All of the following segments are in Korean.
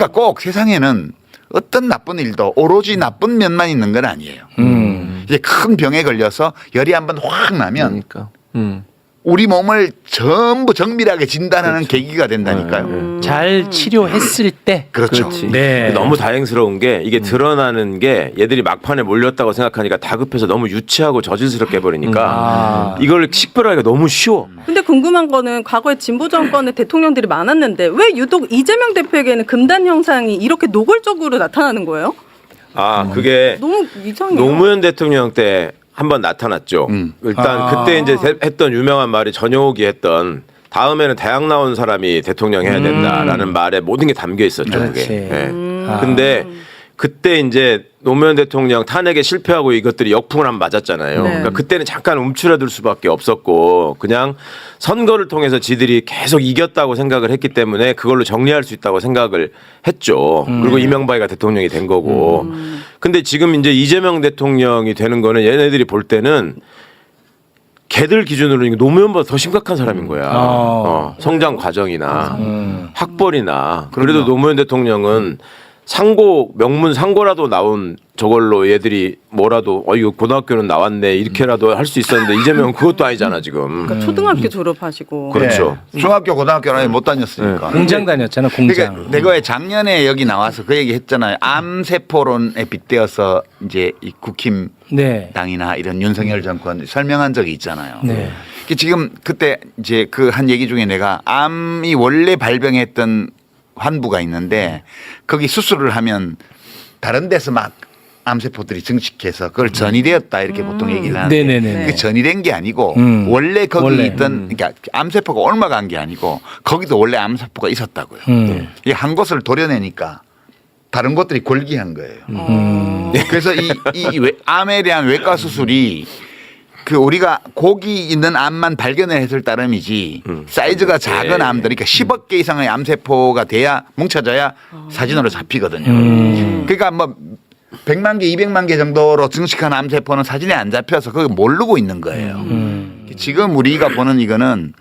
그러니까 꼭 세상에는 어떤 나쁜 일도 오로지 나쁜 면만 있는 건 아니에요. 이제 큰 병에 걸려서 열이 한번 확 나면 그러니까. 우리 몸을 전부 정밀하게 진단하는 계기가 된다니까요. 잘 치료했을 때. 그렇죠. 그렇지. 네. 너무 다행스러운 게 이게 드러나는 게 얘들이 막판에 몰렸다고 생각하니까 다급해서 너무 유치하고 저질스럽게 해버리니까 이걸 식별하기가 너무 쉬워. 근데 궁금한 거는 과거에 진보 정권의 대통령들이 많았는데 왜 유독 이재명 대표에게는 금단 현상이 이렇게 노골적으로 나타나는 거예요? 아 그게 너무 이상해요. 노무현 대통령 때 한번 나타났죠. 일단 그때 이제 했던 유명한 말이 전용욱이 했던 다음에는 대학 나온 사람이 대통령 해야 된다라는 말에 모든 게 담겨 있었죠. 그렇지. 그게. 네. 근데 그때 이제 노무현 대통령 탄핵에 실패하고 이것들이 역풍을 한번 맞았잖아요. 네. 그러니까 그때는 잠깐 움츠러들 수밖에 없었고 그냥 선거를 통해서 지들이 계속 이겼다고 생각을 했기 때문에 그걸로 정리할 수 있다고 생각을 했죠. 그리고 이명박이가 대통령이 된 거고. 근데 지금 이제 이재명 대통령이 되는 거는 얘네들이 볼 때는 걔들 기준으로 노무현보다 더 심각한 사람인 거야. 성장 과정이나 학벌이나 그래도 노무현 대통령은 상고 명문 상고라도 나온 저걸로 얘들이 뭐라도 이거 고등학교는 나왔네 이렇게라도 할 수 있었는데 이재명은 그것도 아니잖아 지금. 그러니까 초등학교 졸업하시고. 그렇죠. 네. 중학교 고등학교는 못 다녔으니까. 공장 다녔잖아, 공장. 그러니까 내가 왜 작년에 여기 나와서 그 얘기 했잖아요. 암세포론에 빗대어서 이제 이 국힘당이나 네. 이런 윤석열 정권 설명한 적이 있잖아요. 네. 지금 그때 이제 그 한 얘기 중에 내가 암이 원래 발병했던 환부가 있는데 거기 수술을 하면 다른 데서 막 암세포들이 증식해서 그걸 전이되었다 이렇게 보통 얘기를 하는데 네네네. 그게 전이된 게 아니고 원래 거기 있던 그러니까 암세포가 옮아간 게 아니고 거기도 원래 암세포가 있었다고요. 이게 한 곳을 도려내니까 다른 것들이 골기한 거예요. 그래서 이 암에 대한 외과 수술이 그 우리가 고기 있는 암만 발견을 했을 따름이지 사이즈가 작은 암들 그러니까 10억 개 이상의 암세포가 돼야 뭉쳐져야 사진으로 잡히거든요. 그러니까 뭐 100만 개, 200만 개 정도로 증식한 암세포는 사진에 안 잡혀서 그걸 모르고 있는 거예요. 지금 우리가 보는 이거는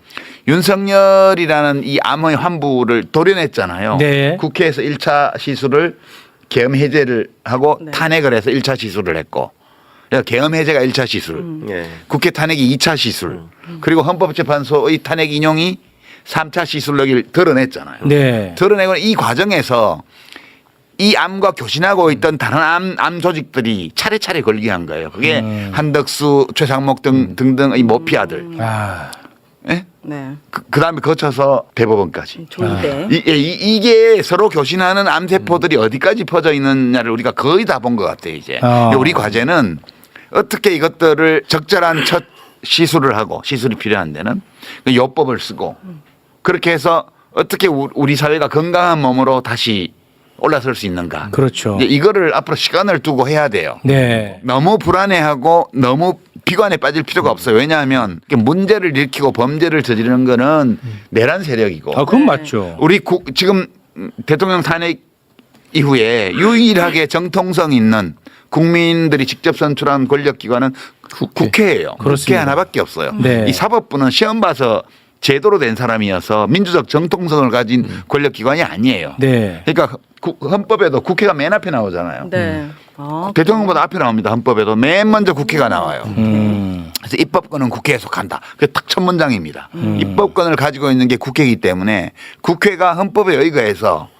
윤석열이라는 이 암의 환부를 도려냈잖아요. 네. 국회에서 1차 시술을 계엄 해제를 하고 네. 탄핵을 해서 1차 시술을 했고 계엄 해제가 1차 시술, 네. 국회 탄핵이 2차 시술, 그리고 헌법재판소의 탄핵 인용이 3차 시술로 드러냈잖아요. 네. 드러내고 이 과정에서 이 암과 교신하고 있던 다른 암 조직들이 차례차례 걸기한 거예요. 그게 한덕수, 최상목 등등의 모피아들. 예? 네. 그다음에 거쳐서 대법원까지. 조이대. 이게 서로 교신하는 암세포들이 어디까지 퍼져 있느냐를 우리가 거의 다 본 것 같아요. 이제 우리 과제는 어떻게 이것들을 적절한 첫 시술을 하고 시술이 필요한 데는 그 요법을 쓰고 그렇게 해서 어떻게 우리 사회가 건강한 몸으로 다시 올라설 수 있는가. 그렇죠. 이제 이거를 앞으로 시간을 두고 해야 돼요. 네. 너무 불안해하고 너무 비관에 빠질 필요가 없어요. 왜냐하면 문제를 일으키고 범죄를 저지르는 거는 내란 세력이고. 그건 맞죠. 우리 지금 대통령 탄핵 이후에 유일하게 정통성 있는 국민들이 직접 선출한 권력기관은 국회예요. 국회 그렇습니다. 하나밖에 없어요. 네. 이 사법부는 시험 봐서 제도로 된 사람이어서 민주적 정통성을 가진 권력기관이 아니에요. 네. 그러니까 헌법에도 국회가 맨 앞에 나오잖아요. 네. 아, 대통령보다 앞에 나옵니다. 헌법에도 맨 먼저 국회가 나와요. 그래서 입법권은 국회에 속한다. 그게 딱 첫 문장입니다. 입법권을 가지고 있는 게 국회이기 때문에 국회가 헌법에 의거해서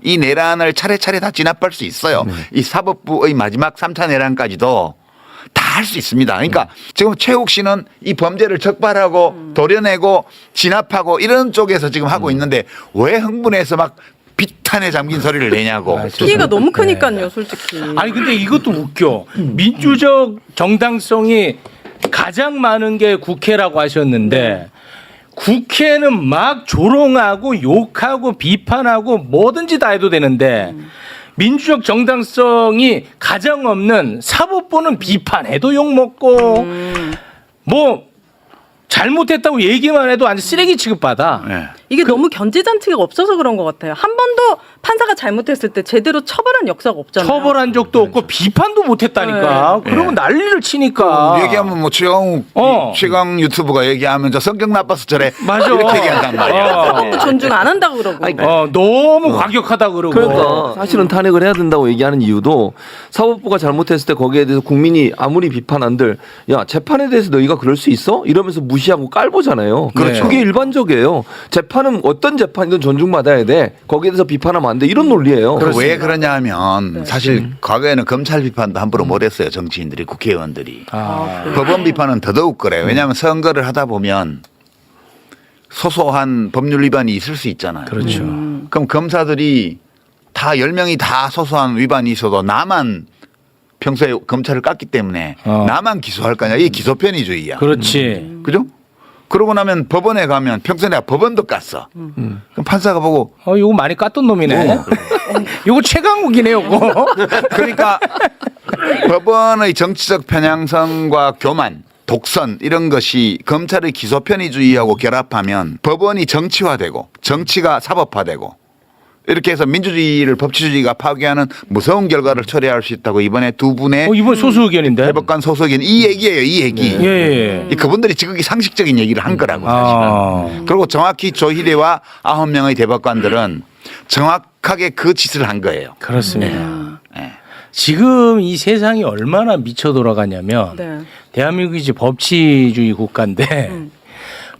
이 내란을 차례차례 다 진압할 수 있어요. 이 사법부의 마지막 3차 내란까지도 다 할 수 있습니다. 그러니까 지금 최욱 씨는 이 범죄를 적발하고 도려내고 진압하고 이런 쪽에서 지금 하고 있는데 왜 흥분해서 막 비탄에 잠긴 소리를 내냐고. 피해가 너무 크니까요, 솔직히. 아니 근데 이것도 웃겨. 민주적 정당성이 가장 많은 게 국회라고 하셨는데 국회는 막 조롱하고 욕하고 비판하고 뭐든지 다 해도 되는데 민주적 정당성이 가장 없는 사법부는 비판해도 욕먹고 뭐 잘못했다고 얘기만 해도 완전 쓰레기 취급받아. 네. 이게 너무 견제 장치가 없어서 그런 것 같아요. 한 번도 판사가 잘못했을 때 제대로 처벌한 역사가 없잖아요. 처벌한 적도 없고 비판도 못했다니까. 그러면 난리를 치니까. 얘기하면 뭐 최강 유튜브가 얘기하면 저 성격 나빠서 저래 맞아. 이렇게 얘기한단 말이야. 사법부 존중 안 한다고 그러고. 너무 과격하다 그러고. 그러니까 사실은 탄핵을 해야 된다고 얘기하는 이유도 사법부가 잘못했을 때 거기에 대해서 국민이 아무리 비판한들 야 재판에 대해서 너희가 그럴 수 있어? 이러면서 무시하고 깔보잖아요. 그렇죠. 그게 일반적이에요. 재판은 어떤 재판이든 존중받아야 돼. 거기에 대해서 비판하면 안 돼. 이런 논리예요. 왜 그러냐 하면 사실 과거에는 검찰 비판도 함부로 못했어요. 정치인들이 국회의원들이. 법원 비판은 더더욱 그래요. 왜냐하면 선거를 하다 보면 소소한 법률 위반이 있을 수 있잖아요. 그렇죠. 그럼 검사들이 다 10명이 다 소소한 위반이 있어도 나만 평소에 검찰을 깠기 때문에 나만 기소할 거냐. 이게 기소편의주의야. 그렇지. 그죠? 그러고 나면 법원에 가면 평소에 내가 법원도 깠어. 그럼 판사가 보고 이거 많이 깠던 놈이네. 이거 최강욱이네, 이거. 그러니까 법원의 정치적 편향성과 교만, 독선 이런 것이 검찰의 기소 편의주의하고 결합하면 법원이 정치화되고 정치가 사법화되고 이렇게 해서 민주주의를 법치주의가 파괴하는 무서운 결과를 초래할 수 있다고 이번에 두 분의 이번 소수 의견인데. 대법관 소수 의견 이 얘기예요. 이 얘기. 예. 이 그분들이 지극히 상식적인 얘기를 한 거라고 사실은. 그리고 정확히 조희대와 9명의 대법관들은 정확하게 그 짓을 한 거예요. 그렇습니다. 네. 지금 이 세상이 얼마나 미쳐 돌아가냐면 네. 대한민국이 이제 법치주의 국가인데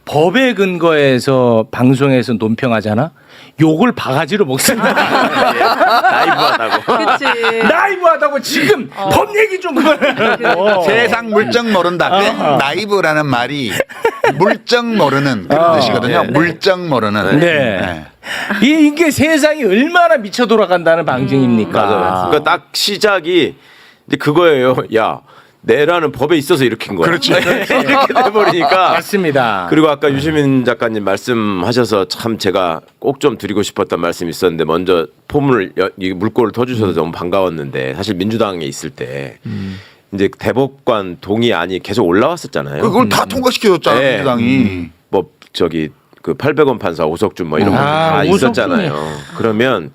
법에 근거해서 방송에서 논평하잖아. 욕을 바가지로 먹습니다. 나이브하다고. 그렇지. 나이브하다고 지금 법 얘기 좀 그만하라고. 세상 물정 모른다. 그 나이브라는 말이 물정 모르는 그런 뜻이거든요. 네. 물정 모르는. 네. 이게 세상이 얼마나 미쳐 돌아간다는 방증입니까? 맞아요. 그러니까 딱 시작이 이제 그거예요. 야, 내라는 법에 있어서 일으킨 거야. 그렇지. 이렇게 돼버리니까. 맞습니다. 그리고 아까 유시민 작가님 말씀하셔서 참 제가 꼭 좀 드리고 싶었던 말씀이 있었는데 먼저 포문을 이 물꼬를 터주셔서 너무 반가웠는데 사실 민주당에 있을 때 이제 대법관 동의안이 계속 올라왔었잖아요. 그걸 다 통과시켜줬잖아. 네. 민주당이. 뭐 저기 그 800원 판사 오석준 뭐 이런 거 다 있었잖아요. 그러면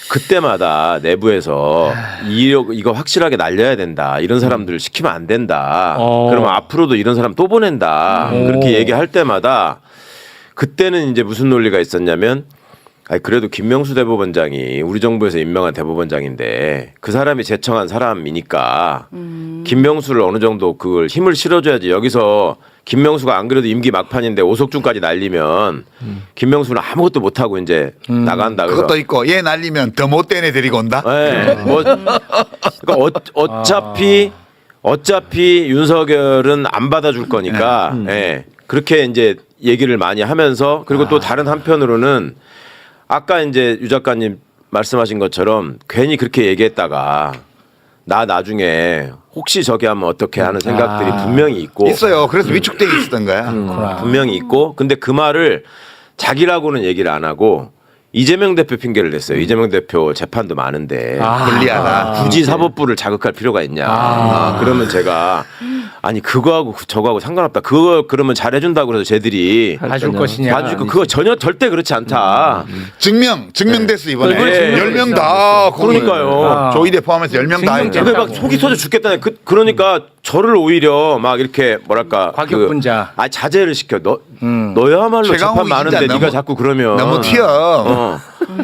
그때마다 내부에서 이거 확실하게 날려야 된다. 이런 사람들 시키면 안 된다. 그러면 앞으로도 이런 사람 또 보낸다. 그렇게 얘기할 때마다 그때는 이제 무슨 논리가 있었냐면 아니 그래도 김명수 대법원장이 우리 정부에서 임명한 대법원장인데 그 사람이 제청한 사람이니까 김명수를 어느 정도 그걸 힘을 실어줘야지. 여기서 김명수가 안 그래도 임기 막판인데 오석준까지 날리면 김명수는 아무것도 못하고 이제 나간다. 그래서 그것도 있고 얘 날리면 더 못된 애 데리고 온다. 네, 뭐 그러니까 어차피 윤석열은 안 받아줄 거니까 예, 그렇게 이제 얘기를 많이 하면서 그리고 또 다른 한편으로는 아까 이제 유 작가님 말씀하신 것처럼 괜히 그렇게 얘기했다가 나 나중에 혹시 저기 하면 어떻게 하는 생각들이 분명히 있고 있어요. 그래서 위축돼 있었던 거야. 분명히 있고 근데 그 말을 자기라고는 얘기를 안 하고 이재명 대표 핑계를 냈어요. 이재명 대표 재판도 많은데 불리하다. 굳이 사법부를 자극할 필요가 있냐. 그러면 제가 아니 그거하고 저거하고 상관없다. 그거 그러면 잘해준다고 그래서 쟤들이 봐줄 것이냐. 봐주고 그거 전혀 절대 그렇지 않다. 증명됐어 이번에. 네. 10명 다. 그러니까요. 조희대 포함해서 10명 다. 증명됐다. 했잖아. 그게 막 속이 터져 죽겠다네. 그러니까 저를 오히려 막 이렇게 뭐랄까 과격분자. 자제를 시켜. 너야말로 재판 최강욱이 많은데 진짜 네가 자꾸 그러면 너무 튀어.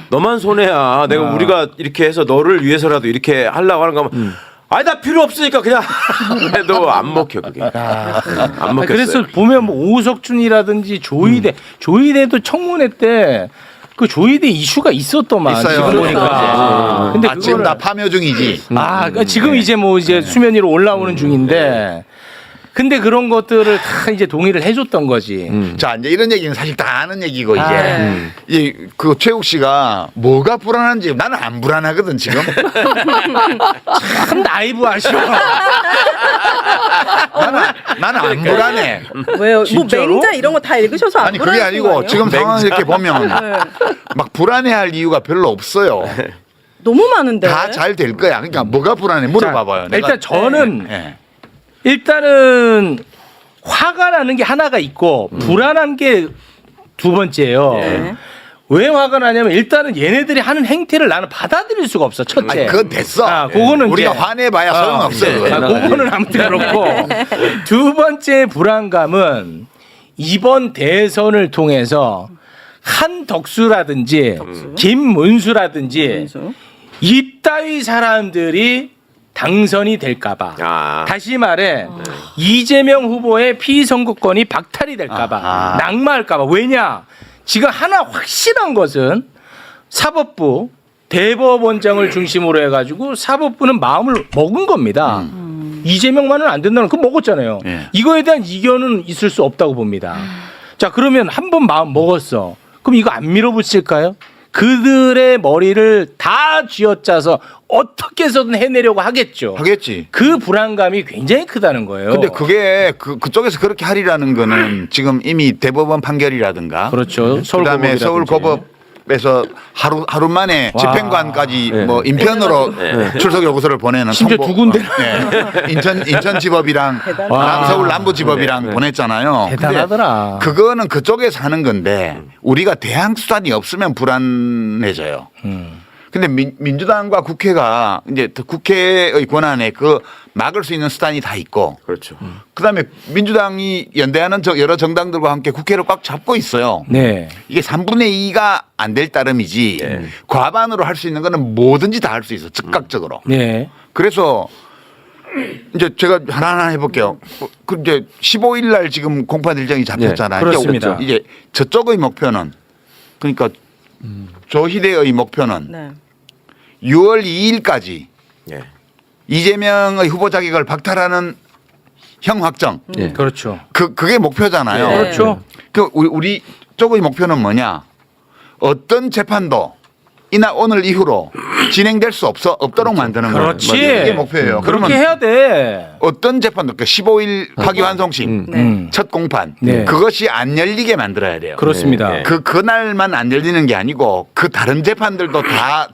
너만 손해야. 내가 우리가 이렇게 해서 너를 위해서라도 이렇게 하려고 하는 거면 아니 나 필요 없으니까 그냥 해도 안 먹혀 그게. 안 먹혔어요. 그래서 보면 뭐 오석준이라든지 조희대도 청문회 때 그 조희대 이슈가 있었더만. 있어요. 지금 보니까. 근데 지금 그거를- 다 파묘 중이지. 그러니까 지금 이제 뭐 이제 수면 위로 올라오는 중인데. 근데 그런 것들을 다 이제 동의를 해줬던 거지. 자 이제 이런 얘기는 사실 다 아는 얘기고 이제 네. 이제 그 최욱 씨가 뭐가 불안한지 나는 안 불안하거든 지금. 참 나이브 하셔. 나는 안 불안해. 왜요? 뭐 진짜로? 맹자 이런 거 다 읽으셔서 안 아니 그게 불안하신 거 아니고 아니에요? 지금 상황 이렇게 보면 네. 막 불안해할 이유가 별로 없어요. 너무 많은데. 다 잘 될 거야. 그러니까 뭐가 불안해 물어봐봐요. 내가- 일단 저는 예. 일단은 화가 나는 게 하나가 있고 불안한 게 두 번째요. 네. 왜 화가 나냐면 일단은 얘네들이 하는 행태를 나는 받아들일 수가 없어. 첫째. 아니, 그건 됐어. 아, 그거는 우리가 이제- 화내봐야 소용없어. 네. 그거는. 아, 그거는 아무튼 그렇고 두 번째 불안감은 이번 대선을 통해서 한덕수라든지 김문수라든지 김문수. 이따위 사람들이 당선이 될까봐. 아. 다시 말해 이재명 후보의 피선거권이 박탈이 될까봐 아하. 낙마할까봐. 왜냐? 지금 하나 확실한 것은 사법부 대법원장을 중심으로 해가지고 사법부는 마음을 먹은 겁니다. 이재명만은 안 된다는 그거 먹었잖아요. 예. 이거에 대한 이견은 있을 수 없다고 봅니다. 자 그러면 한 번 마음 먹었어. 그럼 이거 안 밀어붙일까요? 그들의 머리를 다 쥐어짜서 어떻게 해서든 해내려고 하겠죠. 하겠지. 그 불안감이 굉장히 크다는 거예요. 근데 그게 그쪽에서 그렇게 하리라는 거는 지금 이미 대법원 판결이라든가 그렇죠. 그다음에 서울고법에서 하루 만에 와. 집행관까지 네. 뭐 인편으로 출석 요구서를 보내는 심지어 두 군데. 네. 인천지법이랑 와. 서울 남부지법이랑 보냈잖아요. 근데 대단하더라. 그거는 그쪽에서 하는 건데 우리가 대항 수단이 없으면 불안해져요. 근데 민주당과 국회가 이제 국회의 권한에 그 막을 수 있는 수단이 다 있고 그렇죠. 그다음에 민주당이 연대하는 여러 정당들과 함께 국회를 꽉 잡고 있어요. 네. 이게 3분의 2가 안 될 따름이지 과반으로 할 수 있는 거는 뭐든지 다 할 수 있어 즉각적으로. 네. 그래서 이제 제가 하나하나 해볼게요. 그 이제 15일 날 지금 공판 일정이 잡혔잖아요. 네, 그렇습니다. 이제 저쪽의 목표는 그러니까 조희대의 목표는 네. 6월 2일까지 예. 이재명의 후보 자격을 박탈하는 형 확정. 예. 그렇죠. 그게 목표잖아요. 네. 그렇죠. 그 우리 쪽의 목표는 뭐냐? 어떤 재판도 이나 오늘 이후로 진행될 수 없도록 만드는 거예요. 그렇지. 이게 목표예요. 그렇게 그러면 해야 돼. 어떤 재판도 그 15일 파기환송심 네. 첫 공판 네. 그것이 안 열리게 만들어야 돼요. 그렇습니다. 네. 그날만 안 열리는 게 아니고 그 다른 재판들도 다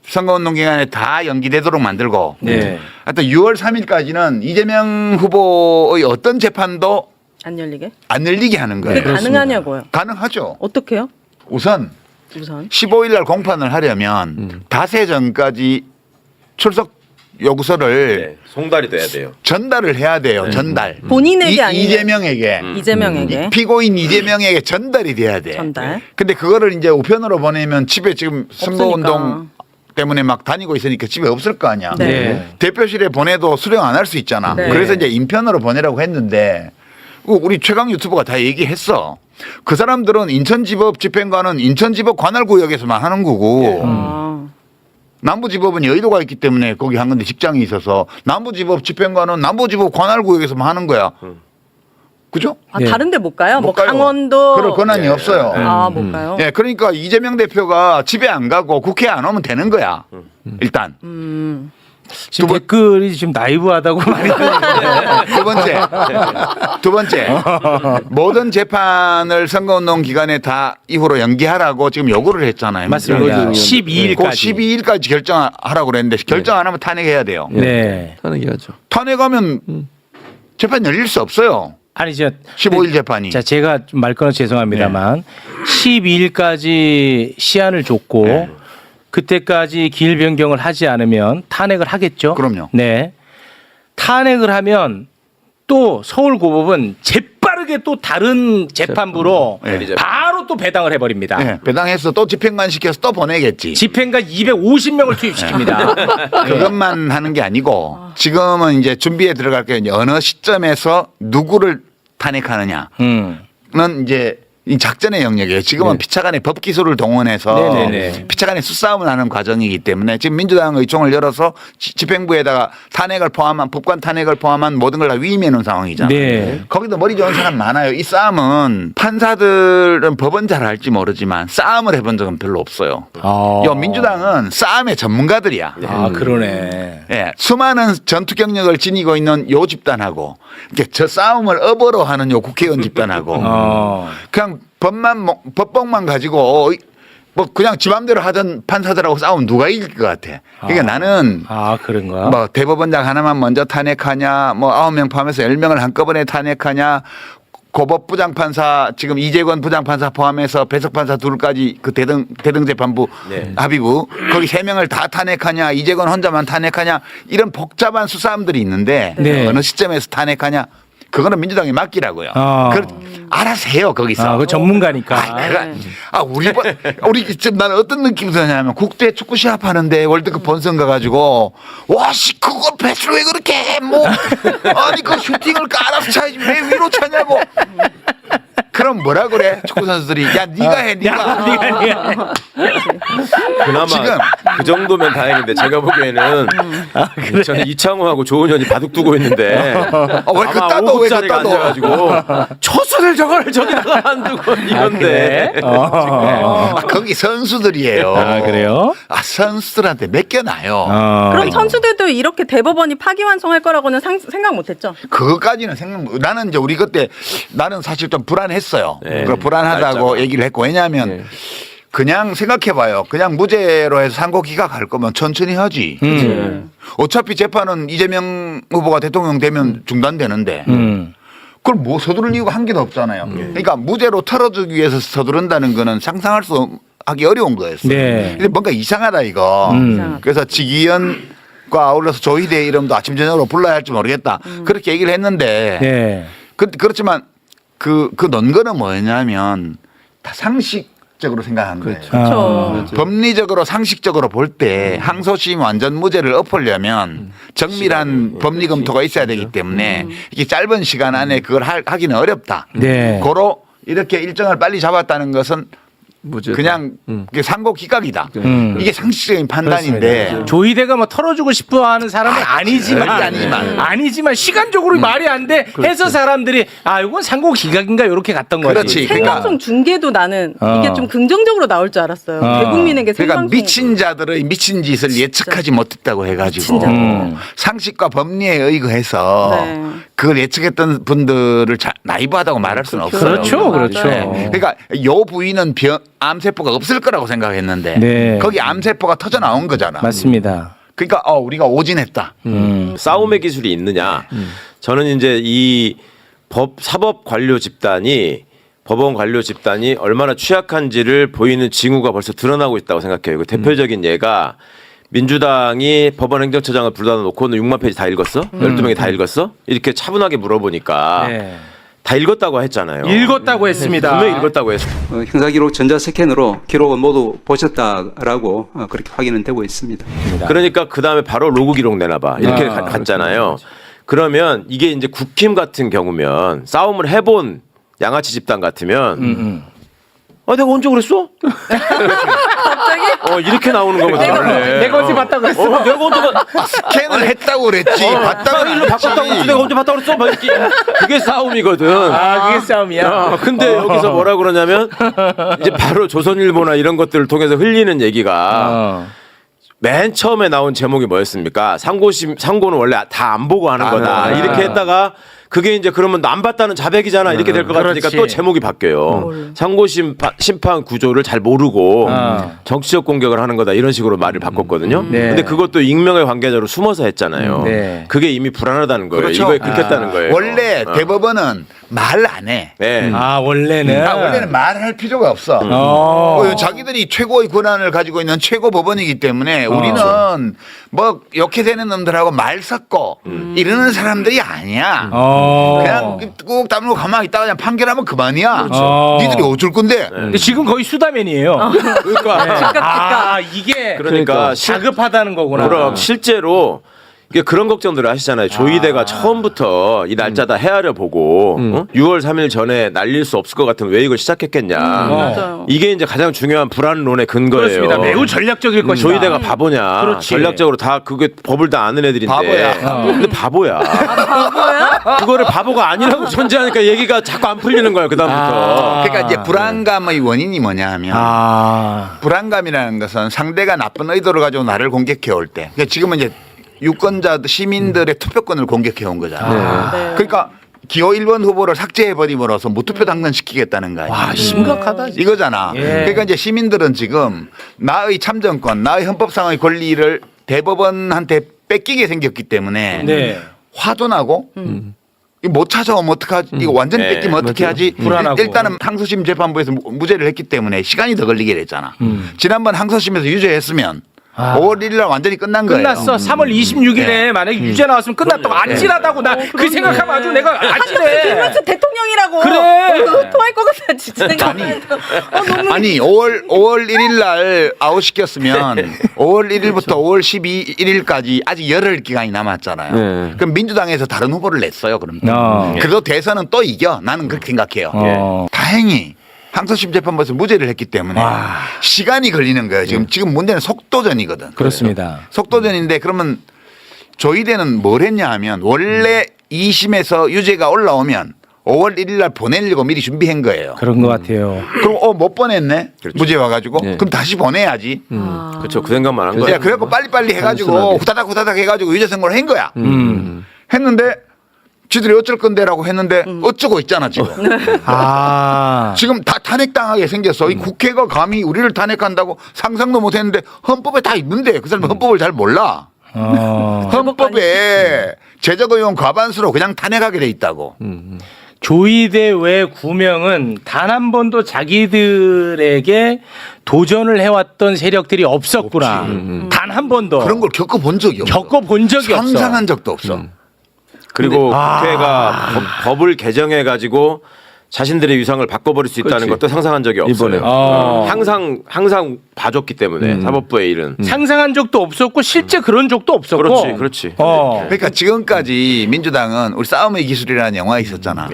선거운동 기간에 다 연기되도록 만들고 네. 하여튼 6월 3일까지는 이재명 후보의 어떤 재판도 안 열리게? 안 열리게 하는 거예요. 그게 가능하냐고요? 가능하죠. 어떻게요? 우선 15일 날 공판을 하려면 닷새 전까지 출석 요구서를 네. 송달이 돼야 돼요. 전달을 해야 돼요. 전달. 본인에게 아니면 이재명에게 이재명에게 피고인 이재명에게 전달이 돼야 돼. 전달. 근데 그거를 이제 우편으로 보내면 집에 지금 선거운동 없으니까. 때문에 막 다니고 있으니까 집에 없을 거 아니야. 네. 네. 대표실에 보내도 수령 안 할 수 있잖아. 네. 그래서 이제 인편으로 보내라고 했는데 우리 최강 유튜버가 다 얘기했어. 그 사람들은 인천지법 집행관은 인천지법 관할구역에서만 하는 거고 아. 남부지법은 여의도가 있기 때문에 거기 한 건데 직장이 있어서 남부지법 집행관은 남부지법 관할구역에서만 하는 거야. 그죠? 아, 네. 다른데 못 가요? 뭐 못 가요. 강원도 그럴 권한이 없어요. 아, 못 가요. 예, 그러니까 이재명 대표가 집에 안 가고 국회에 안 오면 되는 거야. 일단. 지금 두 번- 댓글이 지금 나이브하다고 많이 들리는데. 두 번째. 모든 재판을 선거운동 기간에 다 이후로 연기하라고 지금 요구를 했잖아요. 맞습니다. 그 12일까지. 그 12일까지 결정하라고 그랬는데 결정 안 하면 탄핵해야 돼요. 네. 탄핵해야죠. 탄핵하면 재판 열릴 수 없어요. 아니 저 15일 재판이. 자 제가 좀 말 끊어 죄송합니다만 12일까지 시한을 줬고 네. 그때까지 기일 변경을 하지 않으면 탄핵을 하겠죠. 그럼요. 네. 탄핵을 하면 또 서울고법은 재빠르게 또 다른 재판부로 네. 바로 또 배당을 해버립니다. 네, 배당해서 또 집행관 시켜서 또 보내겠지. 집행관 250명을 투입시킵니다. 그것만 하는 게 아니고 지금은 이제 준비에 들어갈 게 이제 어느 시점에서 누구를 탄핵하느냐는 이제 이 작전의 영역이에요. 지금은 네. 피차간의 법 기술을 동원해서 네네네. 피차간의 수싸움을 하는 과정이기 때문에 지금 민주당 의총을 열어서 집행부에다가 탄핵을 포함한 법관 탄핵을 포함한 모든 걸 다 위임해 놓은 상황이잖아요. 네. 거기도 머리 좋은 사람 많아요. 이 싸움은 판사들은 법은 잘 알지 모르지만 싸움을 해본 적은 별로 없어요. 요 민주당은 싸움의 전문가들이야. 아 그러네. 예, 수많은 전투 경력을 지니고 있는 요 집단하고 이렇게 저 싸움을 업어로 하는 요 국회의원 집단하고 그냥 법복만 가지고 뭐 그냥 지 맘대로 하던 판사들하고 싸우면 누가 이길 것 같아. 그러니까 나는 아 그런가? 뭐 대법원장 하나만 먼저 탄핵하냐 뭐 9명 포함해서 10명을 한꺼번에 탄핵하냐 고법 부장판사 지금 이재권 부장판사 포함해서 배석 판사 둘까지 그 대등재판부 네. 합의부 거기 3명을 다 탄핵하냐 이재권 혼자만 탄핵하냐 이런 복잡한 수사함들이 있는데 네. 어느 시점에서 탄핵하냐 그거는 민주당이 맡기라고요. 알아서 해요 거기서. 그 전문가니까. 우리 지금 나는 어떤 느낌이 드냐면 국대 축구 시합 하는데 월드컵 본선 가가지고 와씨 그거 배수를 왜 그렇게 해? 뭐 아니 그 슈팅을 깔아서 차야지 왜 위로 차냐고. 그럼 뭐라 그래 축구 선수들이 야 네가 해 네가. 그나마 지금. 그 정도면 다행인데 제가 보기에는 저는 이창호하고 조은현이 바둑 두고 있는데 왜 그 아마 따도 왜 그 5급짜리가 따도. 앉아가지고 초수를 저거를 저기다가 안 두고 이건데 거기 선수들이에요. 아, 그래요? 선수들한테 맡겨놔요. 그럼 선수들도 이렇게 대법원이 파기환송할 거라고는 생각 못했죠. 그것까지는 나는 이제 우리 그때 나는 사실 좀 불안했어요. 네. 불안하다고 날짜가. 얘기를 했고 왜냐하면 네. 그냥 생각해봐요. 그냥 무죄로 해서 상고 기각할 거면 천천히 하지. 어차피 재판은 이재명 후보가 대통령 되면 중단되는데 그걸 뭐 서두를 이유가 한 개도 없잖아요. 그러니까 무죄로 털어주기 위해서 서두른다는 거는 상상할 수 하기 어려운 거였어요. 네. 근데 뭔가 이상하다 이거. 그래서 지기현과 아울러서 조희대 이름도 아침 저녁으로 불러야 할지 모르겠다. 그렇게 얘기를 했는데 네. 그렇지만 그 논거는 뭐였냐면 다 상식적으로 생각한 거예요. 그렇죠. 법리적으로 상식적으로 볼 때 항소심 완전 무죄를 엎으려면 정밀한 법리 검토가 있어야 되기 때문에 이게 짧은 시간 안에 그걸 하기는 어렵다. 네. 고로 이렇게 일정을 빨리 잡았다는 것은 무죄. 그냥 그게 상고 기각이다. 음. 이게 상식적인 판단인데 조이대가 뭐 털어주고 싶어하는 사람은 아니지만 아니지만. 시간적으로 말이 안 돼 해서 사람들이 이건 상고 기각인가 이렇게 갔던 거지. 그렇지. 생방송 중계도 나는 이게 좀 긍정적으로 나올 줄 알았어요. 대국민에게 그러니까 생방송. 미친 자들의 미친 짓을 예측하지 못했다고 해가지고 진짜. 상식과 법리에 의거해서 네. 그걸 예측했던 분들을 나이브하다고 말할 수는 없어요. 그렇죠, 그렇죠. 네. 그러니까 요 부위는 암세포가 없을 거라고 생각했는데 네. 거기 암세포가 터져 나온 거잖아. 맞습니다. 그러니까 우리가 오진했다. 싸움의 기술이 있느냐. 저는 이제 이 사법 관료 집단이 법원 관료 집단이 얼마나 취약한지를 보이는 징후가 벌써 드러나고 있다고 생각해요. 그 대표적인 예가 민주당이 법원 행정처장을 불러다 놓고 너 6만 페이지 다 읽었어? 12명이 다 읽었어? 이렇게 차분하게 물어보니까 네. 다 읽었다고 했잖아요. 읽었다고 했습니다. 분명히 읽었다고 했어. 형사기록 전자스캔으로 기록은 모두 보셨다라고 그렇게 확인은 되고 있습니다. 그러니까 그 다음에 바로 로그 기록 내놔봐. 이렇게 갔잖아요. 그러면 이게 이제 국힘 같은 경우면 싸움을 해본 양아치 집단 같으면 내가 언제 그랬어? 갑자기? 이렇게 나오는 거거든. 원래. 내가 언제 봤다고 했어? 내가 언제 스캔을 했다고 그랬지. 봤다고 일로 바꿨다고 그랬지. 내가 언제 봤다고 그랬어? 막 이렇게. 그게 싸움이거든. 그게 싸움이야. 근데 여기서 뭐라 그러냐면 이제 바로 조선일보나 이런 것들을 통해서 흘리는 얘기가 맨 처음에 나온 제목이 뭐였습니까? 상고는 원래 다 안 보고 하는 거다. 이렇게 했다가 그게 이제 그러면 안 봤다는 자백이잖아. 이렇게 될 것 같으니까 그렇지. 또 제목이 바뀌어요. 상고 심판 구조를 잘 모르고 정치적 공격을 하는 거다. 이런 식으로 말을 바꿨거든요. 네. 근데 그것도 익명의 관계자로 숨어서 했잖아요. 네. 그게 이미 불안하다는 거예요. 그렇죠. 이거에 긁혔다는 거예요. 원래 대법원은 말 안 해. 네. 원래는. 원래는 말할 필요가 없어. 자기들이 최고의 권한을 가지고 있는 최고 법원이기 때문에 우리는 뭐 역해되는 놈들하고 말 섞고 이러는 사람들이 아니야. 그냥 꾹 다물고 가만히 있다가 그냥 판결하면 그만이야. 니들이 어쩔 건데. 근데 지금 거의 수다맨이에요. 그러니까 이게 그러니까 다급하다는 거구나. 그럼 실제로 이게 그런 걱정들을 하시잖아요. 조희대가 처음부터 이 날짜 다 헤아려 보고 6월 3일 전에 날릴 수 없을 것 같으면 왜 이걸 시작했겠냐. 맞아요. 이게 이제 가장 중요한 불안론의 근거예요. 그렇습니다. 매우 전략적일 것이다. 조희대가 바보냐. 그렇지. 전략적으로 다 그게 법을 다 아는 애들인데. 바보야. 근데 바보야. 그거를 바보가 아니라고 존재하니까 얘기가 자꾸 안 풀리는 거예요. 그다음부터. 그러니까 이제 불안감의 원인이 뭐냐 하면 불안감이라는 것은 상대가 나쁜 의도를 가지고 나를 공격해 올 때. 그러니까 지금은 이제 유권자 시민들의 투표권을 공격해 온 거잖아. 네. 그러니까 기호 1번 후보를 삭제해 버림으로써 무투표 당선시키겠다는 거 아니야. 심각하다. 이거잖아. 예. 그러니까 이제 시민들은 지금 나의 참정권, 나의 헌법상의 권리를 대법원한테 뺏기게 생겼기 때문에 네. 화도 나고 이거 못 찾아오면 어떡하지? 이거 완전히 네, 뺏기면 어떻게 맞아요. 하지? 불안하고. 일단은 항소심 재판부에서 무죄를 했기 때문에 시간이 더 걸리게 됐잖아. 지난번 항소심에서 유죄했으면 5월 1일 날 완전히 끝난 거예요. 끝났어. 3월 26일에 네. 만약에 유죄 나왔으면 끝났다고. 아찔하다고. 나 그 생각하면 아주 내가 아찔해. 김문수 대통령이라고. 그래. 토할 것 같아 진짜. 너무 아니 5월 1일 날 아웃시켰으면 5월 1일부터 5월 12일까지 아직 열흘 기간이 남았잖아요. 네. 그럼 민주당에서 다른 후보를 냈어요. 그럼 어. 그래도 대선은 또 이겨. 나는 그렇게 생각해요. 어. 다행히 항소심 재판부에서 무죄를 했기 때문에 와. 시간이 걸리는 거예요. 지금 문제는 속도전이거든. 그렇습니다. 속도전인데 그러면 조희대는 뭘 했냐 하면 원래 2심에서 유죄가 올라오면 5월 1일 날 보내려고 미리 준비한 거예요. 그런 것 같아요. 그럼 못 보냈네. 그렇죠. 무죄 와가지고 네. 그럼 다시 보내야지. 그렇죠. 그 생각만 한 야, 거예요. 그래갖고 빨리빨리 해가지고 단순하게. 후다닥 해가지고 유죄 선고를 한 거야. 음. 했는데 지들이 어쩔 건데라고 했는데 어쩌고 있잖아 지금. 아. 지금 다 탄핵당하게 생겼어. 이 국회가 감히 우리를 탄핵한다고 상상도 못했는데 헌법에 다 있는데 그 사람은 헌법을 잘 몰라. 어. 헌법에 제적 의원 과반수로 그냥 탄핵하게 돼 있다고. 조희대 외 9명은 단 한 번도 자기들에게 도전을 해왔던 세력들이 없었구나. 단 한 번도. 그런 걸 겪어본 적이 없어. 겪어본 적이 없어. 상상한 적도 없어. 그리고 국회가 법을 개정해 가지고 자신들의 위상을 바꿔버릴 수 있다는 그렇지. 것도 상상한 적이 없어요. 이번에. 항상 봐줬기 때문에 사법부의 일은. 상상한 적도 없었고 실제 그런 적도 없었고. 그렇지, 그렇지. 어. 그러니까 지금까지 민주당은 우리 싸움의 기술이라는 영화 있었잖아.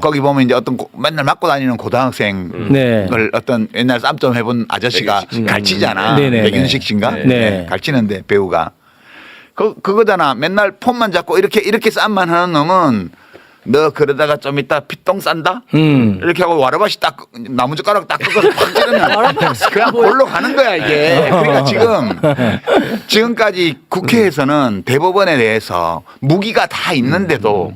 거기 보면 이제 어떤 맨날 맞고 다니는 고등학생을 네. 어떤 옛날 쌈좀 해본 아저씨가 갈치잖아. 네네. 백윤식 씨인가? 네. 갈치는데 배우가 그거잖아. 맨날 폰만 잡고 이렇게 쌈만 하는 놈은 너 그러다가 좀 이따 피똥 싼다? 이렇게 하고 와라바시 딱 나무젓가락 딱 꺾어서 확 찌르면 그냥 골로 가는 거야 이게. 그러니까 지금까지 국회에서는 대법원에 대해서 무기가 다 있는데도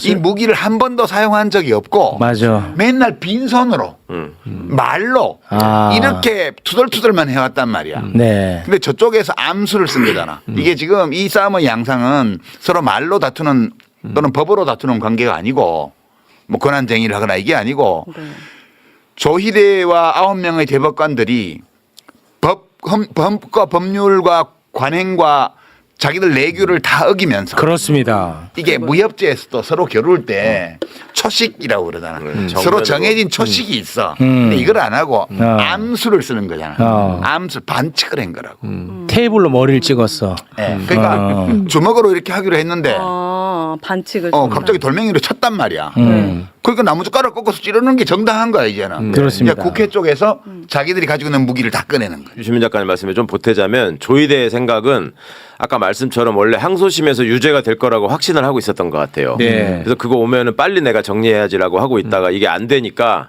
이 무기를 한 번도 사용한 적이 없고 맞아. 맨날 빈손으로 말로 아. 이렇게 투덜투덜만 해왔단 말이야. 네. 근데 저쪽에서 암수를 쓴 거잖아. 이게 지금 이 싸움의 양상은 서로 말로 다투는 또는 법으로 다투는 관계가 아니고 뭐 권한쟁의를 하거나 이게 아니고 조희대와 9명의 대법관들이 법과 법률과 관행과 자기들 내규를 다 어기면서 그렇습니다. 이게 무협지에서도 서로 겨룰 때 초식이라고 그러잖아. 서로 정해진 초식이 있어. 근데 이걸 안 하고 암수를 쓰는 거잖아. 암수 반칙을 한 거라고. 테이블로 머리를 찍었어. 네. 그러니까 주먹으로 이렇게 하기로 했는데 반칙을. 갑자기 돌멩이로 쳤단 말이야. 그러니까 나무젓가락 꺾어서 찌르는 게 정당한 거야 이제는. 그렇습니다. 이제 국회 쪽에서 자기들이 가지고 있는 무기를 다 꺼내는 거야. 유시민 작가님 말씀에 좀 보태자면 조희대의 생각은 아까 말씀처럼 원래 항소심에서 유죄가 될 거라고 확신을 하고 있었던 것 같아요. 네. 그래서 그거 오면은 빨리 내가 정리해야지라고 하고 있다가 이게 안 되니까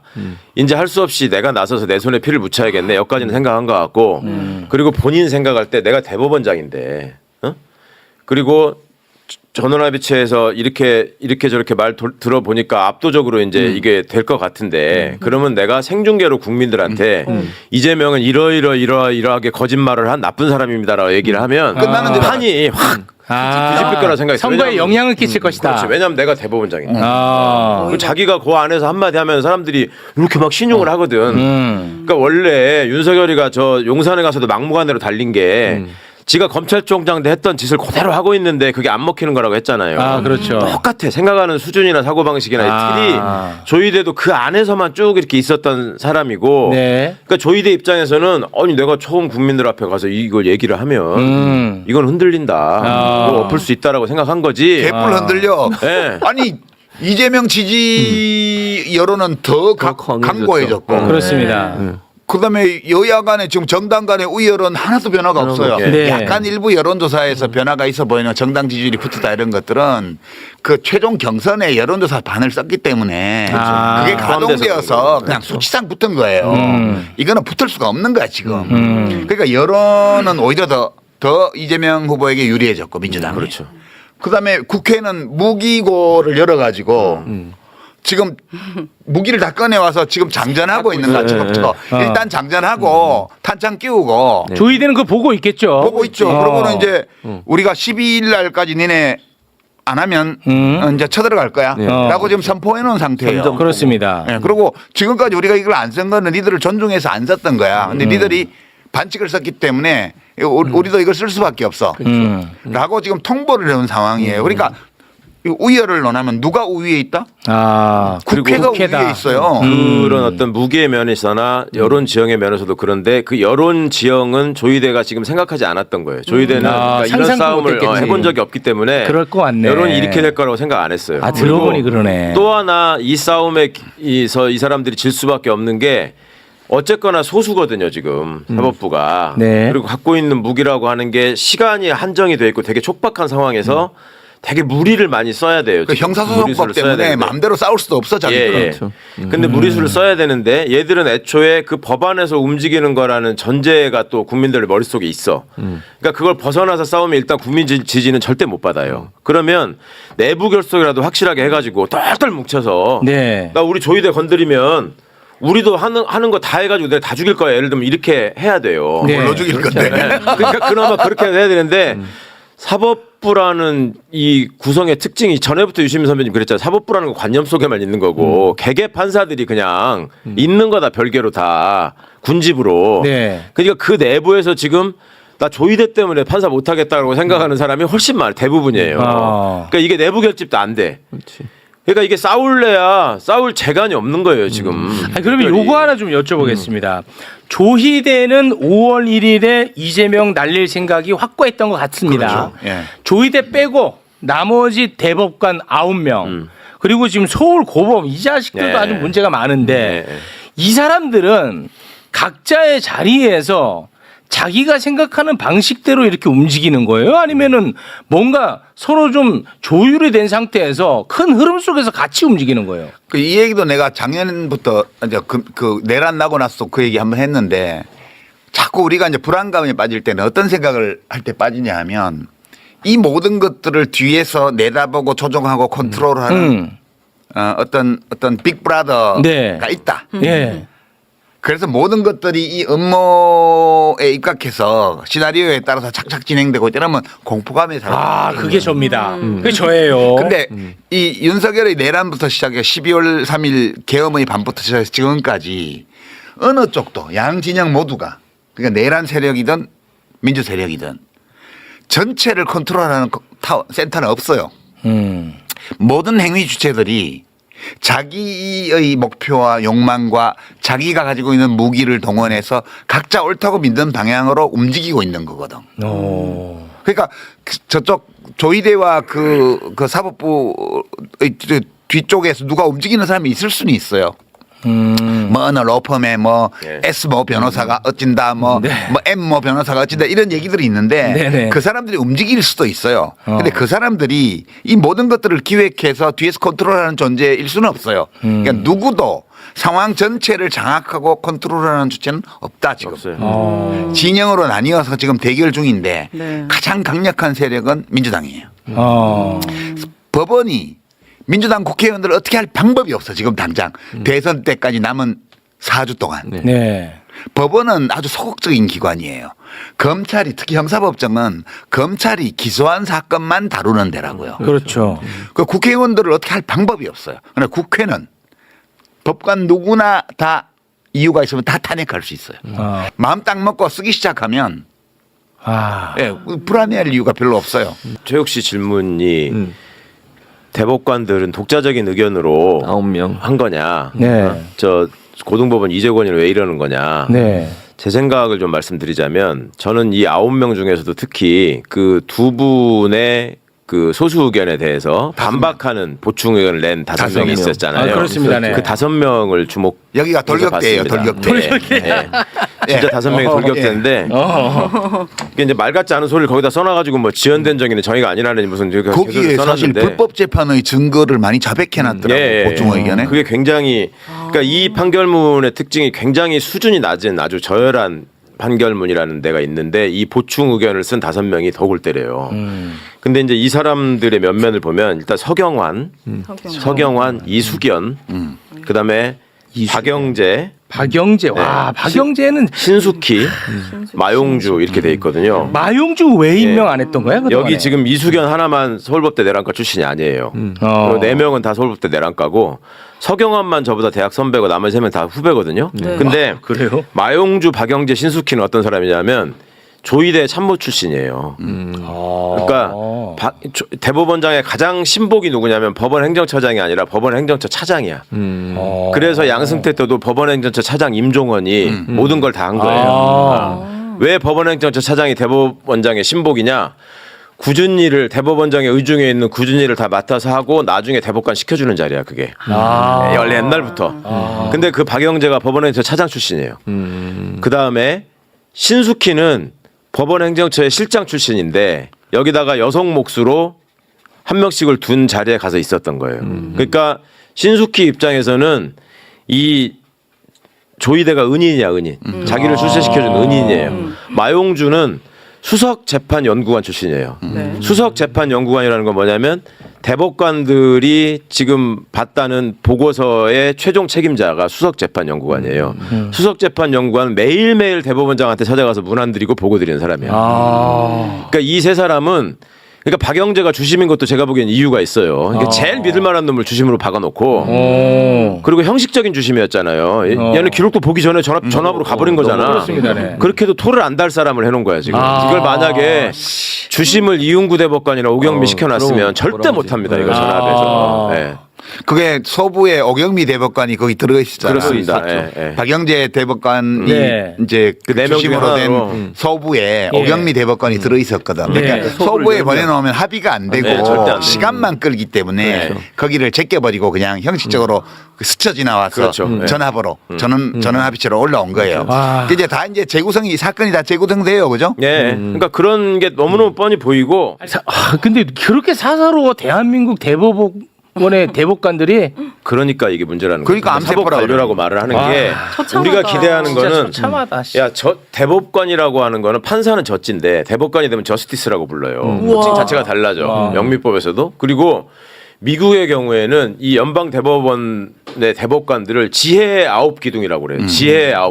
이제 할 수 없이 내가 나서서 내 손에 피를 묻혀야겠네. 여기까지는 생각한 것 같고 그리고 본인 생각할 때 내가 대법원장인데 그리고 전원합의체에서 이렇게 저렇게 말 들어보니까 압도적으로 이제 이게 될 것 같은데 그러면 내가 생중계로 국민들한테 이재명은 이러이러하게 거짓말을 한 나쁜 사람입니다라고 얘기를 하면 끝나는 줄 판이 확 뒤집힐 거라 생각했어요. 선거에 왜냐면- 영향을 끼칠 것이다. 그렇죠. 왜냐하면 내가 대법원장이니까. 아. 그리고 자기가 그 안에서 한마디 하면 사람들이 이렇게 막 신용을 하거든. 그러니까 원래 윤석열이가 저 용산에 가서도 막무가내로 달린 게 지가 검찰총장 때 했던 짓을 그대로 하고 있는데 그게 안 먹히는 거라고 했잖아요. 아, 그렇죠. 똑같아. 생각하는 수준이나 사고방식이나 아. 틀이 조희대도 그 안에서만 쭉 이렇게 있었던 사람이고 네. 그러니까 조희대 입장에서는 아니 내가 처음 국민들 앞에 가서 이걸 얘기를 하면 이건 흔들린다. 이거 엎을 수 있다라고 생각한 거지. 개뿔 흔들려. 네. 아니 이재명 지지 여론은 더 강고해졌고. 그렇습니다. 그다음에 여야 간에 지금 정당 간의 우여론 하나도 변화가 없어요. 네. 약간 일부 여론조사에서 변화가 있어 보이는 정당 지지율이 붙었다 이런 것들은 그 최종 경선에 여론조사 반을 썼기 때문에 아. 그게 가동되어서 그렇죠. 그냥 수치상 붙은 거예요. 이거는 붙을 수가 없는 거야 지금. 그러니까 여론은 오히려 더 이재명 후보에게 유리해졌고 민주당. 그렇죠. 그다음에 국회는 무기고를 열어가지고. 지금 무기를 다 꺼내와서 지금 장전하고 있는 거야. 지금 일단 장전하고 탄창 끼우고 조희대는 그거 보고 있겠죠. 보고 있죠. 그러고는 이제 우리가 12일 날까지 니네 안 하면 음. 이제 쳐들어갈 거야. 네. 라고 지금 선포해 놓은 상태예요. 그렇습니다. 예, 그리고 지금까지 우리가 이걸 안 쓴 거는 니들을 존중해서 안 썼던 거야. 근데 니들이 반칙을 썼기 때문에 우리도 이걸 쓸 수밖에 없어. 라고 지금 통보를 해온 상황이에요. 그러니까 이 우열을 논하면 누가 우위에 있다? 아, 국회가 국회다. 우위에 있어요. 그런 어떤 무기의 면에서나 여론 지형의 면에서도 그런데 그 여론 지형은 조이대가 지금 생각하지 않았던 거예요. 조이대는 아, 그러니까 이런 상상도 싸움을 못했겠지. 해본 적이 없기 때문에 그럴 것 같네. 여론이 이렇게 될 거라고 생각 안 했어요. 아, 들어보니 그러네. 또 하나 이 싸움에 이 사람들이 질 수밖에 없는 게 어쨌거나 소수거든요 지금 사법부가. 네. 그리고 갖고 있는 무기라고 하는 게 시간이 한정이 돼 있고 되게 촉박한 상황에서 되게 무리를 많이 써야 돼요. 그 지금. 형사소송법 무리수를 써야 때문에 되는데. 마음대로 싸울 수도 없어 자기들은. 예, 예. 그렇죠. 근데 무리수를 써야 되는데 얘들은 애초에 그 법안에서 움직이는 거라는 전제가 또 국민들 머릿속에 있어. 그러니까 그걸 벗어나서 싸우면 일단 국민 지지는 절대 못 받아요. 그러면 내부 결속이라도 확실하게 해가지고 똘똘 뭉쳐서 네. 나 우리 조이대 건드리면 우리도 하는 거 다 해가지고 내가 다 죽일 거야. 예를 들면 이렇게 해야 돼요. 네. 물러 죽일 건데. 그러니까 그나마 그렇게 해야 되는데 사법부라는 이 구성의 특징이 전에부터 유시민 선배님 그랬잖아요. 사법부라는 건 관념 속에만 있는 거고 개개 판사들이 그냥 있는 거다 별개로 다 군집으로. 네. 그러니까 그 내부에서 지금 나 조이대 때문에 판사 못 하겠다고 생각하는 사람이 훨씬 많아요. 대부분이에요. 아. 그러니까 이게 내부 결집도 안 돼. 그렇지. 그러니까 이게 싸울래야 싸울 재간이 없는 거예요 지금. 아니, 그러면 요거 하나 좀 여쭤보겠습니다. 조희대는 5월 1일에 이재명 날릴 생각이 확고했던 것 같습니다. 그렇죠. 예. 조희대 빼고 나머지 대법관 9명 그리고 지금 서울 고범 이 자식들도 네. 아주 문제가 많은데 네. 이 사람들은 각자의 자리에서 자기가 생각하는 방식대로 이렇게 움직이는 거예요? 아니면은 뭔가 서로 좀 조율이 된 상태에서 큰 흐름 속에서 같이 움직이는 거예요? 그 이 얘기도 내가 작년부터 이제 그 내란 나고 나서 그 얘기 한번 했는데 자꾸 우리가 이제 불안감에 빠질 때는 어떤 생각을 할 때 빠지냐 하면 이 모든 것들을 뒤에서 내다보고 조종하고 컨트롤하는 어떤 빅브라더가 네. 있다. 예. 그래서 모든 것들이 이 음모에 입각해서 시나리오에 따라서 착착 진행되고 이러면 공포감에 살아. 아, 그게 접니다. 그게 저예요. 근데 이 윤석열의 내란부터 시작해 12월 3일 계엄의 밤부터 시작해서 지금까지 어느 쪽도 양 진영 모두가 그러니까 내란 세력이든 민주 세력이든 전체를 컨트롤하는 센터는 없어요. 모든 행위 주체들이 자기의 목표와 욕망과 자기가 가지고 있는 무기를 동원해서 각자 옳다고 믿는 방향으로 움직이고 있는 거거든. 그러니까 저쪽 조이대와 그 사법부의 뒤쪽에서 누가 움직이는 사람이 있을 수는 있어요. 뭐 어느 로펌에 뭐 예. S 모 변호사가 어찐다 뭐 M 모 변호사가 어찐다 이런 얘기들이 있는데 네네. 그 사람들이 움직일 수도 있어요. 근데 그 사람들이 이 모든 것들을 기획해서 뒤에서 컨트롤하는 존재일 수는 없어요. 그러니까 누구도 상황 전체를 장악하고 컨트롤하는 주체는 없다 지금. 없어요. 진영으로 나뉘어서 지금 대결 중인데 네. 가장 강력한 세력은 민주당이에요. 어. 법원이 민주당 국회의원들을 어떻게 할 방법이 없어 지금 당장 대선 때까지 남은 4주 동안. 네. 법원은 아주 소극적인 기관이에요. 검찰이 특히 형사법정은 검찰이 기소한 사건만 다루는 데라고요. 그렇죠. 그 국회의원들을 어떻게 할 방법이 없어요. 그러나 국회는 법관 누구나 다 이유가 있으면 다 탄핵할 수 있어요. 마음 딱 먹고 쓰기 시작하면 아. 예, 불안해할 이유가 별로 없어요. 최욱 씨 질문이 대법관들은 독자적인 의견으로 9명. 한 거냐? 네. 저 고등법원 이재권이 왜 이러는 거냐? 네. 제 생각을 좀 말씀드리자면 저는 이 9명 중에서도 특히 그 두 분의 그 소수 의견에 대해서 반박하는 보충 의견을 낸 5명이 있었잖아요. 아, 그렇습니다. 네. 그 5명을 주목. 여기가 돌격대예요. 돌격대. 네. 진짜 5명이 돌격대인데 이게 이제 말 같지 않은 소리를 거기다 써놔가지고 뭐 지연된 정의는 정의가 아니라는 무슨 거기에 사실 불법 재판의 증거를 많이 자백해놨더라고요. 보충 의견에. 그게 굉장히 그러니까 이 판결문의 특징이 굉장히 수준이 낮은 아주 저열한 판결문이라는 데가 있는데 이 보충 의견을 쓴 5명이 더 골 때려요. 근데 이제 이 사람들의 면면을 보면 일단 서경환, 이수견, 그다음에 박영재, 박영재. 와, 박영재는 신숙희, 마용주 이렇게 돼 있거든요. 마용주 왜 임명 안 했던 거야? 그동안에? 여기 지금 이수견 하나만 서울법대 내란과 출신이 아니에요. 그리고 4명은 다 서울법대 내란과고 서경환만 저보다 대학 선배고 나머지 3명 다 후배거든요. 네. 근데 그래요? 마용주, 박영재, 신숙희는 어떤 사람이냐면 조의대 참모 출신이에요. 그러니까 대법원장의 가장 신복이 누구냐면 법원행정처장이 아니라 법원행정처 차장이야. 그래서 양승태 때도 법원행정처 차장 임종원이 모든 걸 다 한 거예요. 왜 법원행정처 차장이 대법원장의 신복이냐? 굳은 일을 대법원장의 의중에 있는 굳은 일을 다 맡아서 하고 나중에 대법관 시켜주는 자리야 그게. 원래 옛날부터. 근데 그 박영재가 법원행정처 차장 출신이에요. 그 다음에 신숙희는 법원행정처의 실장 출신인데 여기다가 여성 몫으로 한 명씩을 둔 자리에 가서 있었던 거예요. 그러니까 신숙희 입장에서는 이 조이대가 은인이야 은인. 자기를 출세시켜준 은인이에요. 마용주는 수석재판연구관 출신이에요. 수석재판연구관이라는 건 뭐냐면 대법관들이 지금 봤다는 보고서의 최종 책임자가 수석재판연구관이에요. 수석재판연구관은 매일매일 대법원장한테 찾아가서 문안 드리고 보고 드리는 사람이야. 그러니까 이 세 사람은 그러니까 박영재가 주심인 것도 제가 보기엔 이유가 있어요. 그러니까 제일 믿을 만한 놈을 주심으로 박아놓고 그리고 형식적인 주심이었잖아요. 얘는 기록도 보기 전에 전압으로 가버린 거잖아. 그렇습니다. 네. 그렇게도 토를 안 달 사람을 해놓은 거야 지금. 이걸 만약에 주심을 이윤구 대법관이나 오경미 시켜놨으면 그럼 절대 뭐라고 못합니다. 하지? 이거 전압에서. 네. 그게 서부에 오경미 대법관이 거기 들어가 있었잖아요. 그렇습니다. 예, 예. 박영재 대법관이 네. 이제 그 그 네명 중에 주심으로 하나로. 된 서부에 예. 오경미 대법관이 들어 있었거든. 그러니까 네. 서부에 보내놓으면 합의가 안 되고 네, 절대 안 돼요. 시간만 끌기 때문에 거기를 제껴버리고 그냥 형식적으로 스쳐 지나와서 그렇죠. 네. 전합으로 전원 합의체로 올라온 거예요. 아. 이제 다 이제 재구성이 이 사건이 다 재구성돼요, 그죠? 네. 그러니까 그런 게 너무너무 뻔히 보이고 근데 그렇게 사사로워 대한민국 대법원의 대법관들이 그러니까 이게 문제라는 거예요. 그러니까 사법 암세포라 관료라고 말을 하는 게 처참하다. 우리가 기대하는 진짜 거는 처참하다. 씨. 야, 저 대법관이라고 하는 거는 판사는 저찌인데 대법관이 되면 저스티스라고 불러요. 호칭 자체가 달라져. 영미법에서도. 그리고 미국의 경우에는 이 연방 대법원의 대법관들을 지혜의 9기둥이라고 그래요.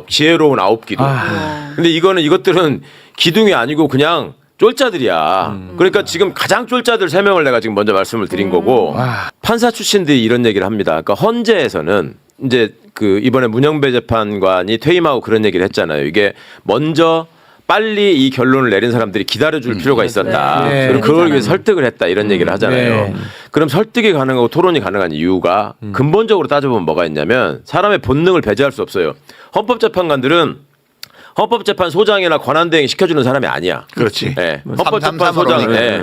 지혜로운 9기둥. 근데 이것들은 기둥이 아니고 그냥 쫄자들이야. 그러니까 지금 가장 쫄자들 3명을 내가 지금 먼저 말씀을 드린 거고 판사 출신들이 이런 얘기를 합니다. 그러니까 헌재에서는 이제 그 이번에 문영배 재판관이 퇴임하고 그런 얘기를 했잖아요. 이게 먼저 빨리 이 결론을 내린 사람들이 기다려줄 필요가 있었다. 네. 그리고 그걸 위해서 설득을 했다 이런 얘기를 하잖아요. 네. 그럼 설득이 가능하고 토론이 가능한 이유가 근본적으로 따져보면 뭐가 있냐면 사람의 본능을 배제할 수 없어요. 헌법재판관들은 헌법재판소장이나 권한대행 시켜주는 사람이 아니야. 그렇지. 네. 333으로 헌법재판소장은 네.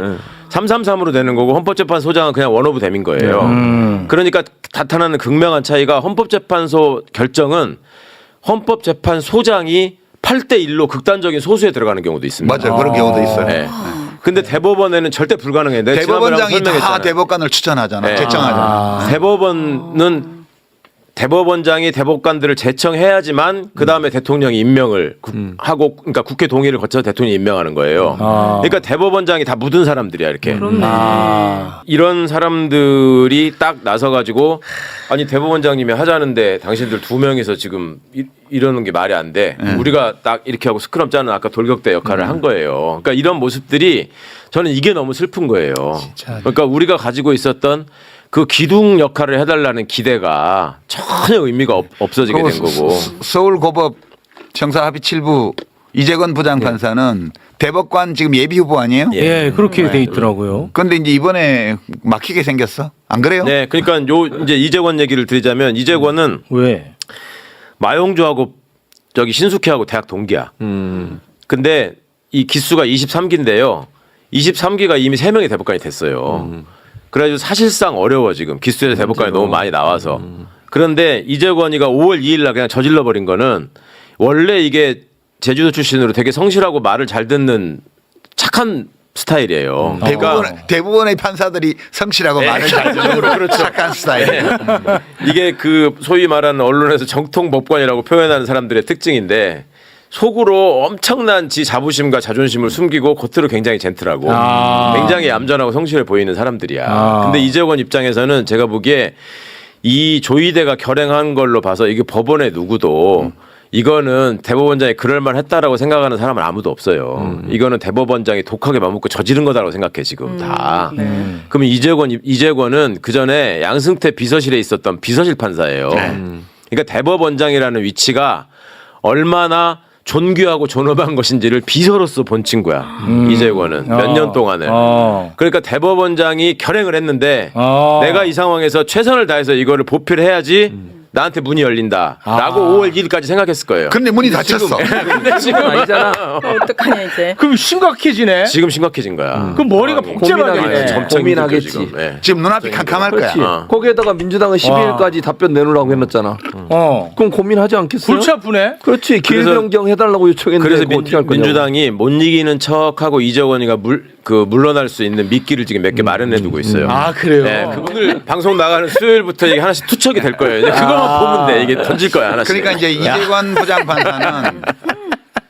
333으로 되는 거고 헌법재판소장은 그냥 원오브 댐인 거예요. 그러니까 나타나는 극명한 차이가 헌법재판소 결정은 헌법재판소장이 8대1로 극단적인 소수에 들어가는 경우도 있습니다. 맞아요. 그런 경우도 있어요. 네. 근데 대법원에는 절대 불가능해. 내가 지난번에 대법원장이 다 설명했잖아요. 대법관을 추천하잖아. 네. 제청하잖아. 대법원은 대법원장이 대법관들을 제청해야지만 그 다음에 대통령이 임명을 하고 그러니까 국회 동의를 거쳐서 대통령이 임명하는 거예요. 그러니까 대법원장이 다 묻은 사람들이야 이렇게. 그렇네. 이런 사람들이 딱 나서가지고 아니 대법원장님이 하자는데 당신들 2명이서 지금 이러는 게 말이 안 돼. 우리가 딱 이렇게 하고 스크럼 짜는 아까 돌격대 역할을 한 거예요. 그러니까 이런 모습들이 저는 이게 너무 슬픈 거예요. 그러니까 우리가 가지고 있었던 그 기둥 역할을 해달라는 기대가 전혀 의미가 없어지게 된 거고. 서울고법 형사합의 7부 이재건 부장판사는 대법관 지금 예비 후보 아니에요? 예, 그렇게 돼 있더라고요. 그런데 이제 이번에 막히게 생겼어. 안 그래요? 네, 그러니까 이제 이재권 얘기를 드리자면 이재권은 왜? 마용주하고 저기 신숙희하고 대학 동기야. 근데 이 기수가 23기인데요. 23기가 이미 3명의 대법관이 됐어요. 그래가지고 사실상 어려워 지금 기수에서 대법관이 너무 많이 나와서. 그런데 이재권이가 5월 2일 날 그냥 저질러 버린 거는 원래 이게 제주도 출신으로 되게 성실하고 말을 잘 듣는 착한 스타일이에요. 대부분의 판사들이 성실하고 말을 잘 듣는 그렇죠. 착한 스타일이에요. 이게 그 소위 말하는 언론에서 정통 법관이라고 표현하는 사람들의 특징인데 속으로 엄청난 지 자부심과 자존심을 숨기고 겉으로 굉장히 젠틀하고 굉장히 얌전하고 성실해 보이는 사람들이야. 근데 이재권 입장에서는 제가 보기에 이 조이대가 결행한 걸로 봐서 이게 법원의 누구도 이거는 대법원장이 그럴 만했다라고 생각하는 사람은 아무도 없어요. 이거는 대법원장이 독하게 맘먹고 저지른 거다라고 생각해 지금 다. 그러면 이재권은 그 전에 양승태 비서실에 있었던 비서실 판사예요. 그러니까 대법원장이라는 위치가 얼마나 존귀하고 존엄한 것인지를 비서로서 본 친구야. 이재권은 몇 년 동안을. 그러니까 대법원장이 결행을 했는데 내가 이 상황에서 최선을 다해서 이거를 보필을 해야지 나한테 문이 열린다라고 5월 2일까지 생각했을 거예요. 근데 문이 닫혔어. 근데 지금 아니잖아. 어떡하냐 이제. 그럼 심각해지네. 지금 심각해진 거야. 그럼 머리가 복잡하네. 고민하겠지. 지금 눈앞이 캄캄할 그렇지. 거야. 거기에다가 민주당은 12일까지 답변 내놓으라고 해놨잖아. 그럼 고민하지 않겠어요? 골치 아프네. 그렇지. 기일 그래서- 변경 해달라고 요청했는데 그래서 그거 어떻게 할 거냐고. 민주당이 못 이기는 척하고 이재권이가 물러날 수 있는 미끼를 지금 몇 개 마련해두고 있어요. 아 그래요. 네, 오늘 방송 나가는 수요일부터 이게 하나씩 투척이 될 거예요. 이제 그거만 보면 돼. 이게 던질 거야 하나씩. 그러니까 이제 이재권 부장판사는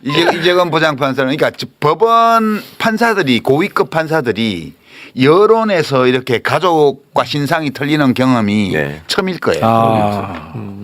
이재권 부장판사는 그러니까 법원 판사들이 고위급 판사들이 여론에서 이렇게 가족과 신상이 털리는 경험이 네. 처음일 거예요.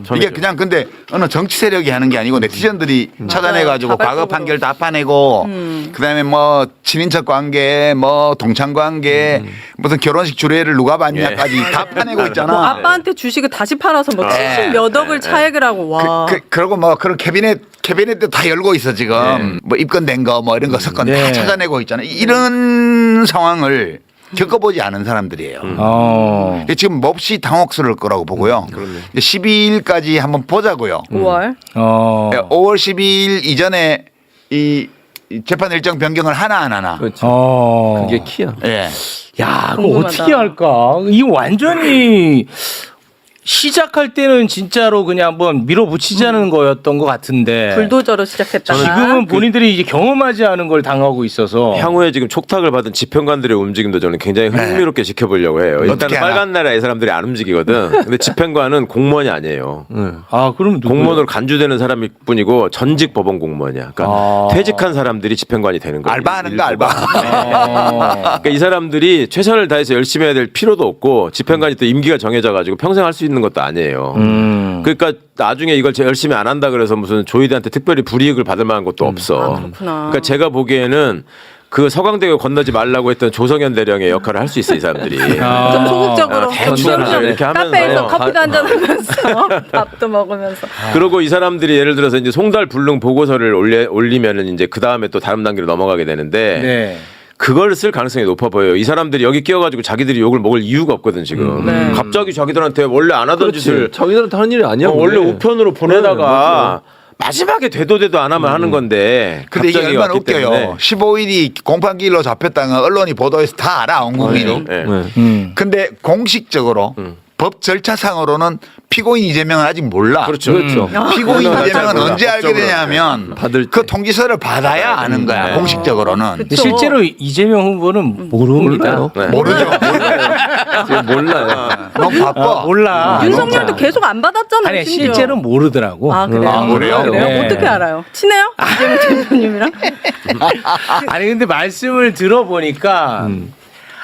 이게 처음이죠. 그냥 근데 어느 정치 세력이 하는 게 아니고 네티즌들이 찾아내가지고 과거 자발적으로. 판결 다 파내고 그다음에 뭐 친인척 관계, 뭐 동창 관계, 무슨 결혼식 주례를 누가 받냐까지 다 파내고 있잖아. 뭐 아빠한테 주식을 다시 팔아서 뭐 70 몇 억을 차액을 하고 와. 그러고 뭐 그런 캐비넷도 다 열고 있어 지금. 뭐 입건된 거 뭐 이런 거 사건 다 네. 찾아내고 있잖아. 이런 상황을 겪어보지 않은 사람들이에요. 어. 지금 몹시 당혹스러울 거라고 보고요. 12일까지 한번 보자고요. 5월. 어. 5월 12일 이전에 이 재판 일정 변경을 하나 안 하나. 그렇지. 어. 그게 키야. 예. 야, 그거 궁금하다. 어떻게 할까? 이거 완전히 시작할 때는 진짜로 그냥 한번 밀어붙이자는 거였던 것 같은데. 불도저로 시작했다가 지금은 본인들이 이제 경험하지 않은 걸 당하고 있어서. 향후에 지금 촉탁을 받은 집행관들의 움직임도 저는 굉장히 흥미롭게 지켜보려고 해요. 어떻게 일단은 하나? 빨간 나라의 사람들이 안 움직이거든. 근데 집행관은 공무원이 아니에요. 아, 그럼 누구예요? 공무원으로 간주되는 사람일 뿐이고 전직 법원 공무원이야. 그러니까 아. 퇴직한 사람들이 집행관이 되는 거예요. 알바하는 거 알바. 그러니까 이 사람들이 최선을 다해서 열심히 해야 될 필요도 없고 집행관이 또 임기가 정해져 가지고 평생 할 수 있는 것도 아니에요. 그러니까 나중에 이걸 열심히 안 한다 그래서 무슨 조이대한테 특별히 불이익을 받을 만한 것도 없어. 그렇구나. 그러니까 제가 보기에는 그 서강대교 건너지 말라고 했던 조성현 대령의 역할을 할 수 있어 이 사람들이. 좀 소극적으로 대충 이렇게 하면서 카페에서 커피도 한잔 하면서 밥도 먹으면서 그리고 이 사람들이 예를 들어서 이제 송달 불능 보고서를 올리면은 이제 그 다음에 또 다음 단계로 넘어가게 되는데 네. 그걸 쓸 가능성이 높아 보여요. 이 사람들이 여기 끼어가지고 자기들이 욕을 먹을 이유가 없거든 지금. 네. 갑자기 자기들한테 원래 안 하던 짓을 그렇지. 자기들한테 하는 일이 아니야. 원래 그게. 우편으로 보내다가 마지막에 되도 안 하면 하는 건데. 근데 이게 갑자기 얼마나 왔기 웃겨요. 때문에. 15일이 공판기일로 잡혔다는 건 언론이 보도해서 다 알아. 온 국민이. 네. 네. 근데 공식적으로 법 절차상으로는 피고인 이재명은 아직 몰라. 그렇죠. 그렇죠. 피고인 잘 이재명은 몰라. 언제 알게 법적으로. 되냐면 받을 때. 그 통지서를 받아야 아는 거야. 공식적으로는. 근데 실제로 이재명 후보는 모릅니다. 몰라요. 네. 모르죠. 지금 몰라요. 너무 바빠. 몰라. 윤석열도 계속 안 받았잖아요. 아니 심지어. 실제로 모르더라고. 아 그래요? 아, 그래요? 네. 어떻게 알아요? 친해요? 이재명 대표님이랑? 아니 근데 말씀을 들어보니까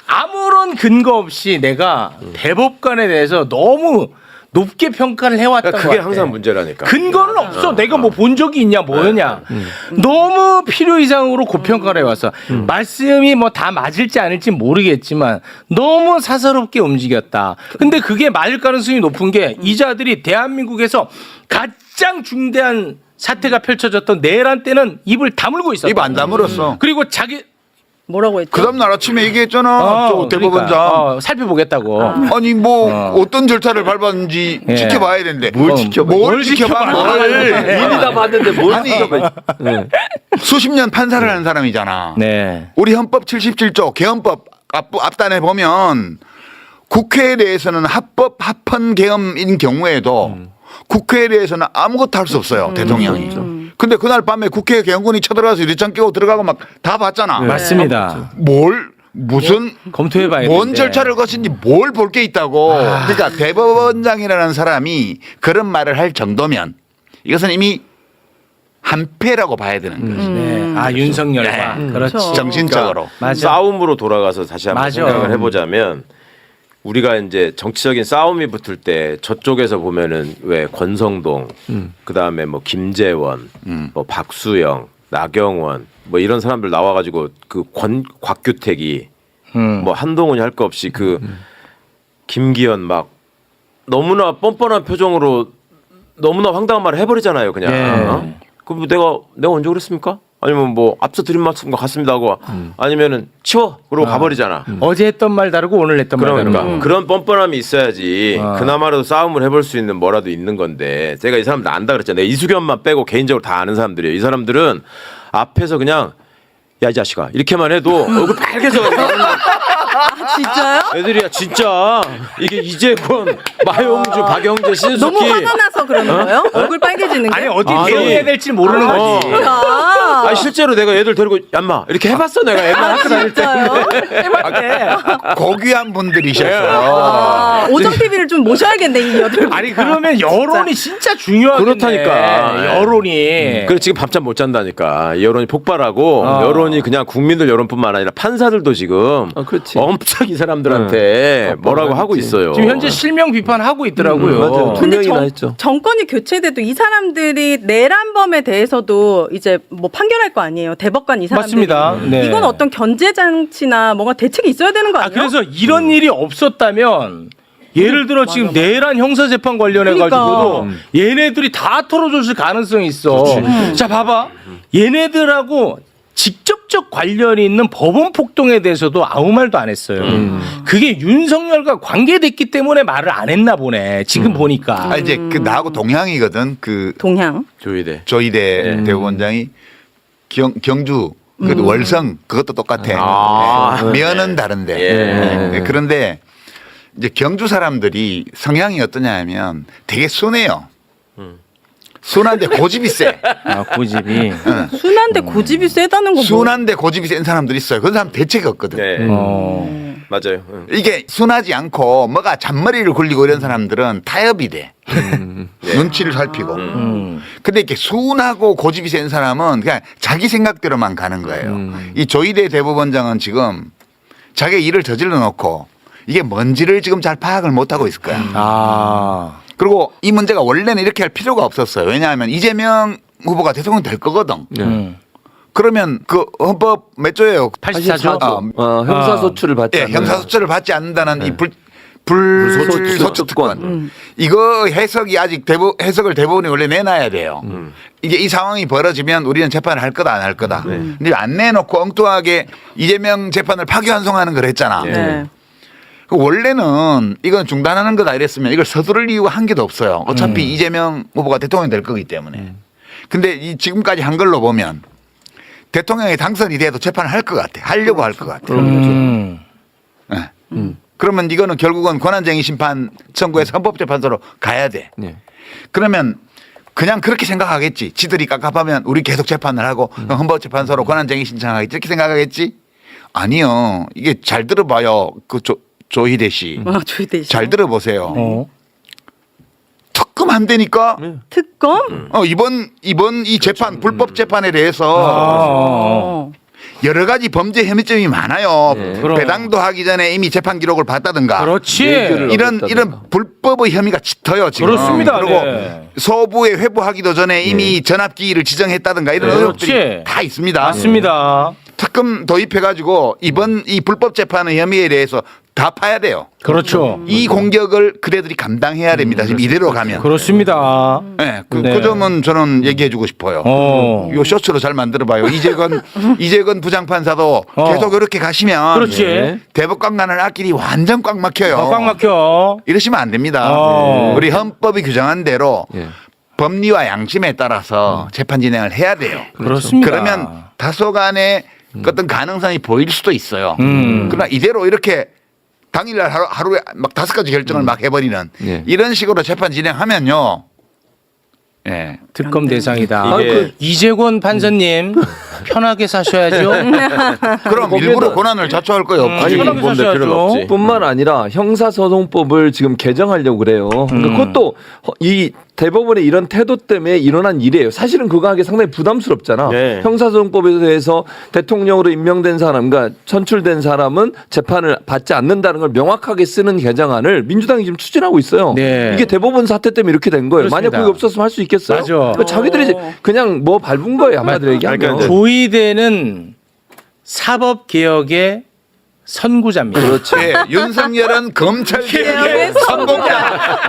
아무런 근거 없이 내가 대법관에 대해서 너무 높게 평가를 해왔던 것 그게 같아. 항상 문제라니까. 근거는 없어. 내가 뭐 본 적이 있냐 뭐냐. 너무 필요 이상으로 고평가를 해왔어. 말씀이 뭐 다 맞을지 아닐지 모르겠지만 너무 사사롭게 움직였다. 근데 그게 맞을 가능성이 높은 게 이자들이 대한민국에서 가장 중대한 사태가 펼쳐졌던 내란 때는 입을 다물고 있었다. 입 안 다물었어. 그리고 자기 뭐라고 했죠? 그 다음 날 아침에 얘기했잖아. 저 대법원장. 그러니까, 살펴보겠다고. 아니 뭐 어떤 절차를 밟았는지 예. 지켜봐야 되는데 뭘 지켜봐? 뭘 지켜봐? 이미 다 봤는데 뭘 아니 지켜봐. 네. 수십 년 판사를 하는 사람이잖아. 네. 우리 헌법 77조 개헌법 앞단에 보면 국회에 대해서는 합법 합헌 개헌인 경우에도 국회에 대해서는 아무것도 할 수 없어요. 대통령이. 근데 그날 밤에 국회 개헌군이 쳐들어가서 유리창 끼고 들어가고 막 다 봤잖아. 맞습니다. 무슨 검토해봐야 뭔 되는데. 절차를 거친지 뭘 볼 게 있다고. 그러니까 대법원장이라는 사람이 그런 말을 할 정도면 이것은 이미 한패라고 봐야 되는 거지. 네. 아 윤석열과 네. 그렇지. 그렇죠. 정신적으로. 맞아. 싸움으로 돌아가서 다시 한번 맞아. 생각을 해보자면 우리가 이제 정치적인 싸움이 붙을 때 저쪽에서 보면은 왜 권성동, 그 다음에 뭐 김재원, 뭐 박수영, 나경원 뭐 이런 사람들 나와가지고 그 곽규택이 뭐 한동훈이 할 거 없이 그 김기현 막 너무나 뻔뻔한 표정으로 너무나 황당한 말을 해버리잖아요, 그냥. 네. 어? 그럼 내가 언제 그랬습니까? 아니면 뭐 앞서 드린 말씀 같습니다 하고 아니면은 치워 그러고 가버리잖아. 어제 했던 말 다르고 오늘 했던 말 그러니까 다르고. 그런 뻔뻔함이 있어야지 그나마라도 싸움을 해볼 수 있는 뭐라도 있는 건데 제가 이 사람들 안다 그랬잖아요. 이수겸만 빼고 개인적으로 다 아는 사람들이에요. 이 사람들은 앞에서 그냥 야 이 자식아 이렇게만 해도 얼굴 빨개져. 아, 진짜요? 애들이야 진짜 이게 이재권, 마용주, 박영재, 신숙희 너무 화가 나서 그러는 거예요? 얼굴 빨개지는 게? 아니 어떻게 아니. 대응해야 될지 모르는 거지. 아, 아니 실제로 내가 애들 데리고 얌마 이렇게 해봤어 내가 애만 학교 다닐 때. 진짜요? 고귀한 분들이셔서 아, 오정 TV를 좀 모셔야겠네 이 여덟. 아니 그러면 여론이 진짜 중요하겠네. 그렇다니까. 여론이. 그래 지금 밤잠 못 잔다니까. 여론이 폭발하고 여론이 그냥 국민들 여론뿐만 아니라 판사들도 지금 그렇지. 엄청 이 사람들한테 뭐라고 하고 있어요. 지금 현재 실명 비판하고 있더라고요. 맞아요. 두 근데 명이나 했죠. 정권이 교체돼도 이 사람들이 내란범에 대해서도 이제 뭐 판결할 거 아니에요. 대법관 이 사람들이. 맞습니다. 네. 이건 어떤 견제 장치나 뭔가 대책이 있어야 되는 거 아 아니에요? 그래서 이런 일이 없었다면 예를 들어 지금 내란 형사재판 관련해 가지고도 얘네들이 다 털어줬을 가능성이 있어. 자 봐봐. 얘네들하고 직접적 관련이 있는 법원 폭동에 대해서도 아무 말도 안 했어요. 그게 윤석열과 관계됐기 때문에 말을 안 했나 보네. 지금 보니까. 아, 이제 그 나하고 동향이거든. 그 동향. 조이대. 조이대 대법원장이 경주 그 월성 그것도 똑같아. 아. 면은 다른데. 네, 그런데 이제 경주 사람들이 성향이 어떠냐면 되게 순해요. 순한데 고집이 세. 아, 고집이. 순한데 고집이 세다는 건 뭐? 순한데 고집이 센 사람들이 있어요. 그런 사람 대책이 없거든. 네. 맞아요. 이게 순하지 않고 뭐가 잔머리를 굴리고 이런 사람들은 타협이 돼. 눈치를 살피고. 근데 이렇게 순하고 고집이 센 사람은 그냥 자기 생각대로만 가는 거예요. 이 조이대 대법원장은 지금 자기 일을 저질러 놓고 이게 뭔지를 지금 잘 파악을 못 하고 있을 거야. 아. 그리고 이 문제가 원래는 이렇게 할 필요가 없었어요. 왜냐하면 이재명 후보가 대통령 될 거거든. 그러면 그 헌법 몇 조예요? 84조. 형사소출을 받지 예, 않는 형사소출을 받지 않는다는 이 불소추권. 이거 해석이 아직 해석을 대법원이 원래 내놔야 돼요. 이게 이 상황이 벌어지면 우리는 재판을 할 거다 안 할 거다. 근데 안 내놓고 엉뚱하게 이재명 재판을 파기환송하는 걸 했잖아. 네. 원래는 이건 중단하는 거다 이랬으면 이걸 서두를 이유가 한 개도 없어요. 어차피 이재명 후보가 대통령이 될 거기 때문에. 근데 이 지금까지 한 걸로 보면 대통령이 당선이 돼도 재판을 할 것 같아. 하려고 할 것 같아. 네. 그러면 이거는 결국은 권한쟁의 심판 청구해서 헌법재판소로 가야 돼. 네. 그러면 그냥 그렇게 생각하겠지. 지들이 깝깝하면 우리 계속 재판을 하고 헌법재판소로 권한쟁의 신청하겠지. 이렇게 생각하겠지? 아니요. 이게 잘 들어봐요. 그 조희대 씨. 조이대 씨. 잘 들어보세요. 어. 특검 안 되니까 특검? 이번 이 재판 불법 재판에 대해서 어. 여러 가지 범죄 혐의점이 많아요. 그럼. 배당도 하기 전에 이미 재판 기록을 봤다든가. 그렇지. 이런 불법의 혐의가 짙어요 지금. 그렇습니다. 그리고 네. 서부에 회부하기도 전에 이미 전압기일을 지정했다든가 이런 의혹들이 그렇지. 다 있습니다. 맞습니다. 특검 도입해가지고 이번 이 불법 재판의 혐의에 대해서 다 파야 돼요. 그렇죠. 이 공격을 그대들이 감당해야 됩니다. 지금 이대로 가면. 그렇습니다. 네, 그 네. 점은 저는 얘기해주고 싶어요. 이 쇼츠로 잘 만들어봐요. 이재건 부장판사도 계속 이렇게 가시면 그렇지. 대법관 가는 앞길이 완전 꽉 막혀요. 꽉 막혀. 이러시면 안 됩니다. 우리 헌법이 규정한 대로 법리와 양심에 따라서 재판 진행을 해야 돼요. 그렇습니다. 그러면 다소간의 어떤 가능성이 보일 수도 있어요. 음. 그러나 이대로 이렇게 당일날 하루에 막 5가지 결정을 막 해버리는 예. 이런 식으로 재판 진행하면요. 예. 특검 대상이다. 이게- 이재권 판사님 편하게 사셔야죠. 그럼 일부러 고난을 자초할 거예요. 아니, 편하게 뭔데 사셔야죠. 필요는 없지. 뿐만 아니라 형사소송법을 지금 개정하려고 그래요. 그러니까 그것도 이 대법원의 이런 태도 때문에 일어난 일이에요. 사실은 그거 하기 상당히 부담스럽잖아. 네. 형사소송법에 대해서 대통령으로 임명된 사람, 그러니까 선출된 사람은 재판을 받지 않는다는 걸 명확하게 쓰는 개정안을 민주당이 지금 추진하고 있어요. 네. 이게 대법원 사태 때문에 이렇게 된 거예요. 그렇습니다. 만약 그게 없었으면 할 수 있겠어요? 맞아. 그러니까 자기들이 이제 그냥 뭐 밟은 거예요. 한마디로 얘기하면. 그러니까 조의대는 사법 개혁의 선구자입니다. 그렇죠. 네, 윤석열은 검찰 개혁의 선봉자.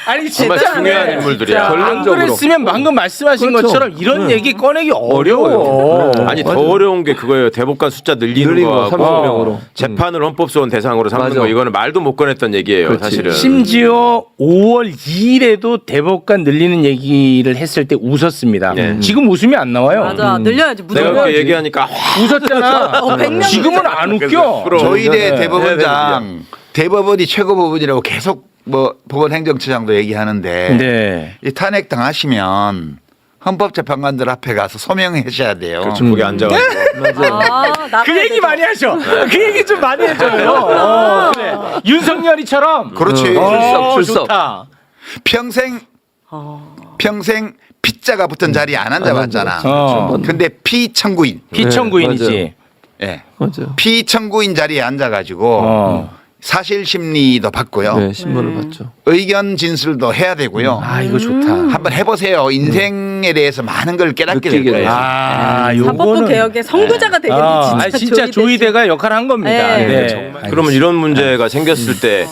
아니 정말 진짜 중요한 인물들이야. 안 결론적으로. 그랬으면 방금 말씀하신 그렇죠. 것처럼 이런 얘기 꺼내기 어려워요. 어려워. 아니 더 맞아요. 어려운 게 그거예요. 대법관 숫자 늘리는 늘린 거, 거하고 30명으로. 재판을 헌법소원 대상으로 삼는 맞아. 거 이거는 말도 못 꺼냈던 얘기예요. 그렇지. 사실은. 심지어 5월 2일에도 대법관 늘리는 얘기를 했을 때 웃었습니다. 네. 지금 웃음이 안 나와요. 맞아. 늘려야지. 내가 무조건. 그렇게 얘기하니까 웃었잖아. 100명 지금은 안 웃겨. 그럼. 조희대 네. 대법원장 대법원이 최고법원이라고 계속 뭐 법원행정처장도 얘기하는데 네. 이 탄핵 당하시면 헌법재판관들 앞에 가서 소명하셔야 돼요. 그렇죠. 거기 앉아가지고. 맞아. 그 얘기 많이 하셔. 그 얘기 좀 많이 해줘요. 그래. 윤석열이처럼. 그렇지. 출석. 좋다. 평생 피자가 붙은 자리에 안 앉아봤잖아. 어. 근데 피청구인, 피청구인이지. 예, 맞아요. 피청구인 자리에 앉아가지고 어. 사실 심리도 받고요, 네, 신문을 봤죠. 의견 진술도 해야 되고요. 아 이거 좋다. 한번 해보세요. 인생에 대해서 많은 걸 깨닫게 될 느끼게 거예요. 아 사법부 요거는 개혁의 선구자가 되겠네. 아, 진짜 조의대가 역할을 한 겁니다. 네. 네. 그러면 이런 문제가 생겼을 때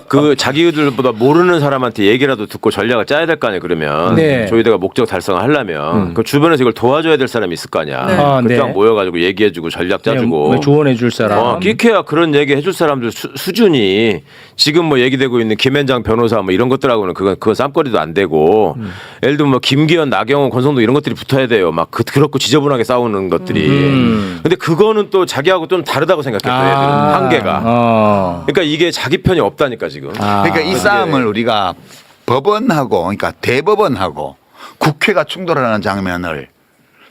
그 자기들보다 모르는 사람한테 얘기라도 듣고 전략을 짜야 될 거 아니에요. 그러면 네. 조희대가 목적 달성을 하려면 그 주변에서 이걸 도와줘야 될 사람이 있을 거 아니야. 네. 아, 그냥 네. 모여가지고 얘기해주고 전략 짜주고. 조언해줄 사람. 끼케야 그런 얘기 해줄 사람들 수준이 지금 뭐 얘기되고 있는 김앤장 변호사 뭐 이런 것들하고는 그건 쌈거리도 안 되고 예를 들면 뭐 김기현, 나경원, 권성동 이런 것들이 붙어야 돼요. 막 그렇고 지저분하게 싸우는 것들이. 근데 그거는 또 자기하고 좀 다르다고 생각했던 애들은 한계가. 그러니까 이게 자기 편이 없다니까 지금. 그러니까 이 싸움을 우리가 법원하고, 그러니까 대법원하고 국회가 충돌하는 장면을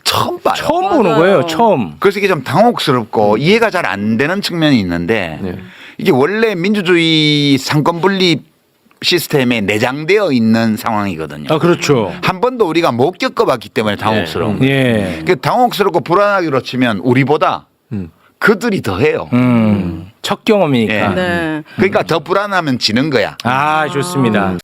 처음 봐요. 처음 보는 거예요. 처음. 그래서 이게 좀 당혹스럽고 이해가 잘 안 되는 측면이 있는데 이게 원래 민주주의 상권 분립 시스템에 내장되어 있는 상황이거든요. 아 그렇죠. 한 번도 우리가 못 겪어봤기 때문에 당혹스러운 거예요. 예. 그 당혹스럽고 불안하기로 치면 우리보다 그들이 더 해요. 첫 경험이니까. 예. 네. 그러니까 더 불안하면 지는 거야. 아 좋습니다.